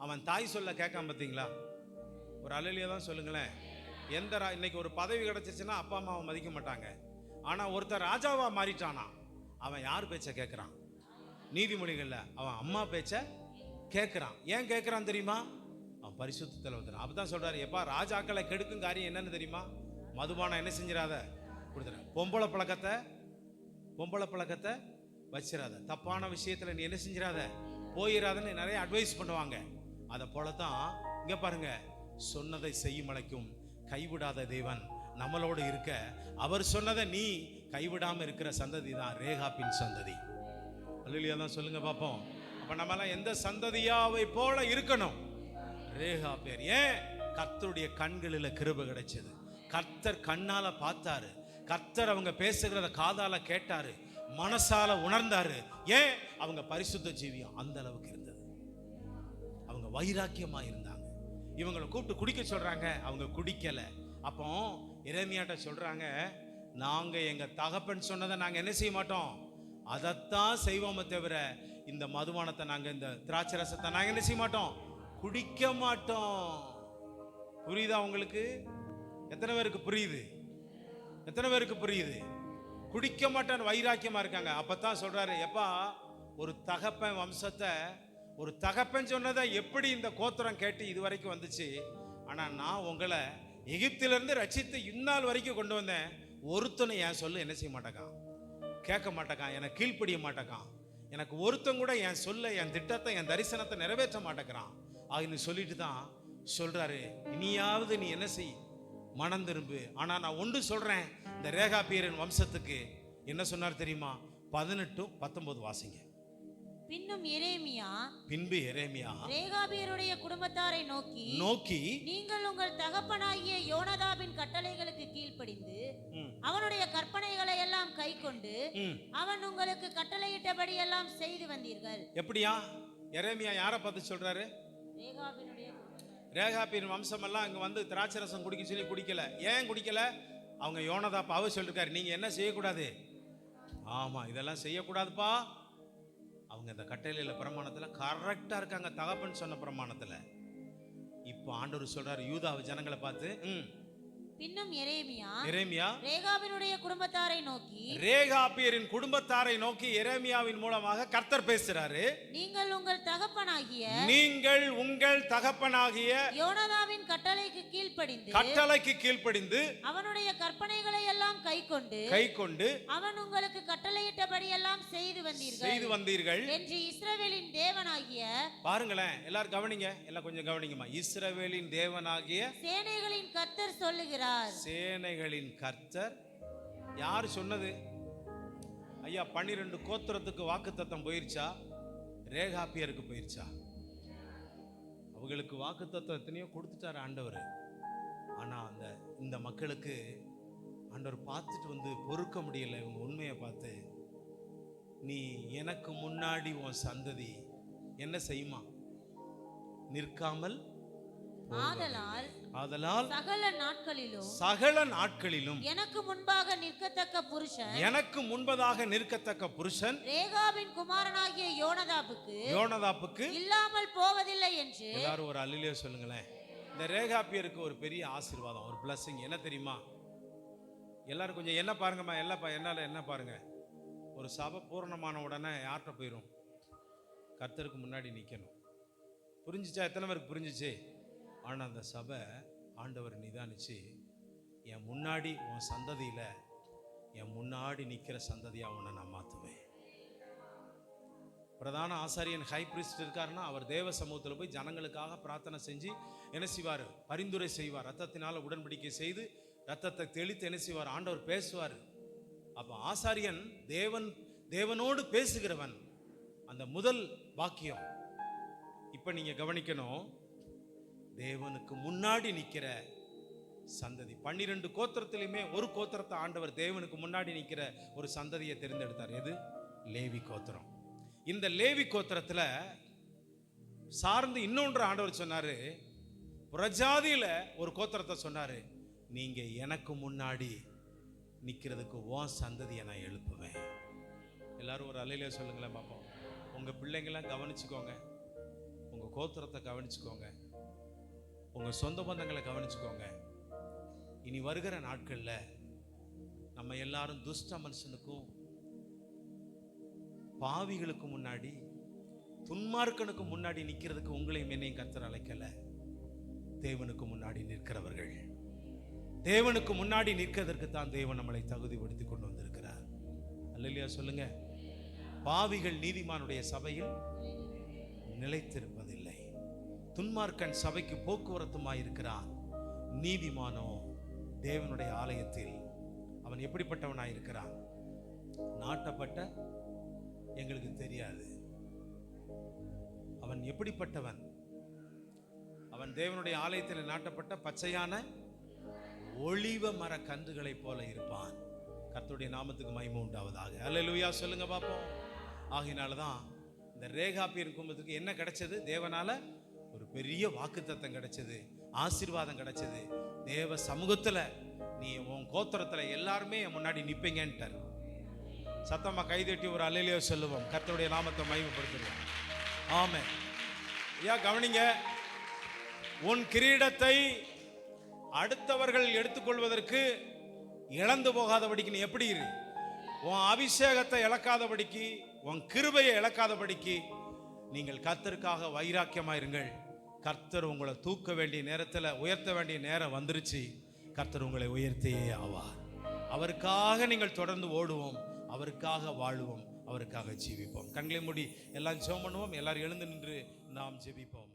Speaker 1: அவன் தாய் சொல்ல கேட்காம பார்த்தீங்களா? ஒரு அலையிலேயே தான் சொல்லுங்களேன். இன்னைக்கு ஒரு பதவி கிடைச்சிச்சுன்னா அப்பா அம்மாவை மதிக்க மாட்டாங்க. ஆனால் ஒருத்தர் ராஜாவா மாறிட்டானா அவன் யார் பேச்ச கேட்குறான்? நீதிமொழிகளில் அவன் அம்மா பேச்ச கேட்குறான். ஏன் கேட்குறான் தெரியுமா? அவன் பரிசுத்தத்தில் வந்துடும். அப்பதான் சொல்றாரு, எப்பா ராஜாக்களை கெடுக்கும் காரியம் என்னன்னு தெரியுமா? மதுபானம் என்ன செஞ்சிடாத கொடுத்துற, பொம்பளை பழக்கத்தை வச்சிடாத, தப்பான விஷயத்துல நீ என்ன செஞ்சிடாத போயிடாதன்னு நிறைய அட்வைஸ் பண்ணுவாங்க. அதை போலதான் இங்க பாருங்க, சொன்னதை செய்யும் அழைக்கும் கைவிடாத தேவன் நம்மளோடு இருக்க, அவர் சொன்னதை நீ கைவிடாம இருக்கிற சந்ததி தான் ரேகாப்பின் சந்ததி. அல்லேலூயா தான் சொல்லுங்க பாப்போம். அப்ப நம்மளாம் எந்த சந்ததியாவை போல இருக்கணும்? ரேகாப்பேர். ஏன்? கர்த்தருடைய கண்களில் கிருபை கிடைச்சது. கர்த்தர் கண்ணால பார்த்தாரு, கர்த்தர் அவங்க பேசுகிறத காதால கேட்டாரு, மனசால உணர்ந்தாரு. ஏன்? அவங்க பரிசுத்த ஜீவியம் அந்த அளவுக்கு இருந்தது. அவங்க வைராக்கியமா இருந்தாங்க. இவங்களை கூப்பிட்டு குடிக்க சொல்றாங்க, அவங்க குடிக்கல. அப்போ எரேமியாட்ட சொல்றாங்க, நாங்க எங்க தகப்பன் சொன்னதை நாங்க என்ன செய்ய மாட்டோம், அதைத்தான் செய்வோமே தவிர இந்த மதுபானத்தை நாங்க, இந்த திராட்சை ரசத்தை நாங்க என்ன செய்ய மாட்டோம், குடிக்க மாட்டோம். புரியுதா உங்களுக்கு? எத்தனை பேருக்கு புரியுது? குடிக்க மாட்டேன்னு வைராக்கியமா இருக்காங்க. அப்பதான் சொல்றாரு, எப்பா ஒரு தகப்பன் வம்சத்தை, ஒரு தகப்பன் சொன்னதை எப்படி இந்த கோத்திரம் கேட்டு இது வரைக்கும் வந்துச்சு, ஆனா நான் உங்களை எகிப்திலிருந்து ரட்சித்து இந்நாள் வரைக்கும் கொண்டு வந்தேன். ஒருத்தனை என் சொல்ல என்ன செய்ய மாட்டேக்கான், கேட்க மாட்டேக்கான், எனக்கு கீழ்ப்படிய மாட்டேக்கான், எனக்கு ஒருத்தன் கூட என் சொல்ல, என் திட்டத்தை, என் தரிசனத்தை நிறைவேற்ற மாட்டேங்கிறான் அப்படின்னு சொல்லிட்டு தான் சொல்றாரு, இனியாவது நீ என்ன செய், மனம் திரும்பு. ஆனா நான் ஒன்று சொல்றேன், இந்த ரேகாபியரின் வம்சத்துக்கு என்ன சொன்னார் தெரியுமா? 18-19 வாசிங்க.
Speaker 3: பின்பு எரேமியா ரேகாபியருடைய குடும்பத்தாரை நோக்கி நீங்கள் உங்கள் தகப்பனாகிய யோனதாபின் கட்டளைகளுக்கு கீழ்ப்படிந்து அவனுடைய கற்பனைகளை எல்லாம் கைக்கொண்டு அவன் உங்களுக்கு கட்டளையிட்டபடி எல்லாம் செய்து வந்தீர்கள்.
Speaker 1: எப்படியா? எரேமியா யாரை பார்த்து சொல்றாரு? ரேகாபியின் வம்சம் எல்லாம் இங்க வந்து திராட்சை ரசம் குடிக்க சொல்லி குடிக்கல. ஏன் குடிக்கல? அவங்க யோனதாப்பாவே சொல்லிருக்காரு, நீங்க என்ன செய்யக்கூடாது, ஆமா இதெல்லாம் செய்யக்கூடாதுப்பா. அவங்க இந்த கட்டளையில பிரமாணத்துல கரெக்டா இருக்காங்க, தகப்பன் சொன்ன பிரமாணத்துல. இப்போ ஆண்டவர் சொல்றாரு யூதா ஜனங்களை பார்த்து,
Speaker 3: பின்னும் எரேமியா
Speaker 1: ரேகாபியருடைய குடும்பத்தாரை நோக்கி எரேமியாவின் மூலமாக கர்த்தர் பேசுறாரு, நீங்கள் உங்கள் தகப்பனாகிய
Speaker 3: யோனதாவின் கட்டளைக்கு கீழ்ப்படிந்து அவனுடைய கற்பனைகளை எல்லாம் கைக்கொண்டு அவன் உங்களுக்கு கட்டளையிட்டபடி எல்லாம் செய்து வந்தீர்கள் என்று இஸ்ரவேலின் தேவனாகிய,
Speaker 1: பாருங்களேன் எல்லாரும் கவனிங்க, எல்லாம் கொஞ்சம் கவனிங்கம்மா, இஸ்ரவேலின் தேவனாகிய
Speaker 3: சேனைகளின் கர்த்தர் சொல்லுகிறார்.
Speaker 1: சேனைகளின் கர்த்தர் யார் சொன்னது? ஐயா 12 கோத்திரத்துக்கு வாக்குத்தத்தம் போயிருச்சா? ரேகாபியருக்கு போயிருச்சா? அவங்களுக்கு வாக்குத்தத்தம் எத்தனையோ கொடுத்துட்டாரு ஆண்டவர். ஆனா இந்த மக்களுக்கு ஆண்டவர் பார்த்துட்டு வந்து பொறுக்க முடியல. இவங்க உண்மையை பார்த்து, நீ எனக்கு முன்னாடி உன் சந்ததி என்ன செய்யுமா, நிற்காமல் ஆதலால் சகல நாட்களிலும் எனக்கு முன்பதாக நிற்கத்தக்க புருஷன்
Speaker 3: ரேகாபின் குமாரனாகிய யோனதாபுக்கு இல்லாமல் போவதில்லை என்று
Speaker 1: எல்லாரும் ஒரு அல்லேலூயா சொல்லுங்களேன். இந்த ரேகாபியருக்கு ஒரு பெரிய ஆசீர்வாதம், ஒரு பிளஸிங் என்ன தெரியுமா? எல்லாரும் கொஞ்சம் என்ன பாருங்கம்மா, என்னால என்ன பாருங்க, ஒரு சபை பூரணமான உடனே யார்கிட்ட போயிடும்? கர்த்தருக்கு முன்னாடி நிற்கணும். புரிஞ்சிச்சா? எத்தனை பேருக்கு புரிஞ்சிச்சு? ஆனால் அந்த சபை ஆண்டவர் நிதானிச்சு, என் முன்னாடி உன் சந்ததியில் என் முன்னாடி நிற்கிற சந்ததியாக உன்னை நான் மாற்றுவேன். பிரதான ஆசாரியன் ஹை பிரிஸ்ட் இருக்காருன்னா அவர் தேவ சமூகத்தில் போய் ஜனங்களுக்காக பிரார்த்தனை செஞ்சு என்ன செய்வார்? பரிந்துரை செய்வார். ரத்தத்தினால உடன்படிக்கை செய்து ரத்தத்தை தெளித்து என்ன செய்வார்? ஆண்டவர் பேசுவார். அப்ப ஆசாரியன் தேவனோடு பேசுகிறவன். அந்த முதல் வாக்கியம். இப்ப நீங்க கவனிக்கணும், தேவனுக்கு முன்னாடி நிக்கிற சந்ததி. 12 கோத்திரத்திலுமே ஒரு கோத்திரத்தை ஆண்டவர் தேவனுக்கு முன்னாடி நிக்கிற ஒரு சந்ததியை தெரிந்தெடுத்தார். எது? லேவி கோத்திரம். இந்த லேவி கோத்திரத்துல சார்ந்து இன்னொன்று ஆண்டவர் சொன்னாரு. புறஜாதியில ஒரு கோத்திரத்தை சொன்னாரு, நீங்க எனக்கு முன்னாடி நிக்கிறதுக்கு உன் சந்ததியை நான் எழுப்புவேன். எல்லாரும் ஒரு அல்லேலூயா சொல்லுங்களேன் பாப்போம். உங்க பிள்ளைங்களாம் கவனிச்சுக்கோங்க, உங்க கோத்திரத்தை கவனிச்சுக்கோங்க, உங்க சொந்த பந்தங்களை கவனிச்சுக்கோங்க. இனி வருகிற நாட்கள்ல நம்ம எல்லாரும் துஷ்ட மனுஷனுக்கும் பாவிகளுக்கு முன்னாடி துன்மார்க்கனுக்கு முன்னாடி நிக்கிறதுக்கு உங்களையும் என்னையும் கர்த்தர் அழைக்கல. தேவனுக்கு முன்னாடி நிற்கிறவர்கள், தேவனுக்கு முன்னாடி நிற்கிறதற்கு தான் தேவன் நம்மளை தகுதிப்படுத்தி கொண்டு வந்திருக்கிறார். அல்லேலூயா சொல்லுங்க. பாவிகள் நீதிமானுடைய சபையில் நிலைத்திருப்பதில்லை. துன்மார்க்கன் சபைக்கு போக்குவரத்துமாய் இருக்கிறான். நீதிமானோ தேவனுடைய ஆலயத்தில் அவன் எப்படிப்பட்டவனாய் இருக்கிறான்? நாட்டப்பட்ட எங்களுக்கு தெரியாது. அவன் எப்படிப்பட்டவன்? அவன் தேவனுடைய ஆலயத்தில் நாட்டப்பட்ட பச்சையான ஒளிவ மர கன்றுகளைப் போல இருப்பான். கர்த்தருடைய நாமத்துக்கு மகிமை உண்டாவதாக. அல்லேலூயா சொல்லுங்க பாப்போம். ஆகையினாலதான் இந்த ரேகாபியர் குடும்பத்துக்கு என்ன கிடைச்சது? தேவனால ஒரு பெரிய வாக்குத்தத்தம் கிடைச்சது, ஆசீர்வாதம் கிடைச்சது. தேவ சமூகத்துல நீ உன் கோத்திரத்துல எல்லாருமே முன்னாடி நிப்பீங்கன்ட்டார். சத்தமா கைதட்டி ஒரு அல்லேலூயா சொல்லுவோம். கர்த்தருடைய நாமத்தை மகிமைப்படுத்துவோம். ஆமென். ஐயா கவனிங்க. உன் கிரீடத்தை அடுத்தவர்கள் எடுத்துக்கொள்வதற்கு இழந்து போகாதபடிக்கு நீ எப்படி இரு. உன் அபிஷேகத்தை இழக்காதபடிக்கு, உன் கிருபையை இழக்காதபடிக்கு நீங்கள் கர்த்தருக்காக வைராக்கியமாயிருங்கள். கர்த்தர் உங்களை தூக்க வேண்டிய நேரத்தில், உயர்த்த வேண்டிய நேரம் வந்துருச்சு. கர்த்தர் உங்களை உயர்த்தியே ஆவார். அவருக்காக நீங்கள் தொடர்ந்து ஓடுவோம், அவருக்காக வாழுவோம், அவருக்காக ஜீவிப்போம். கண்களை மூடி எல்லாம் ஜெபம் பண்ணுவோம். எல்லாரும் எழுந்து நின்று நாம் ஜெபிப்போம்.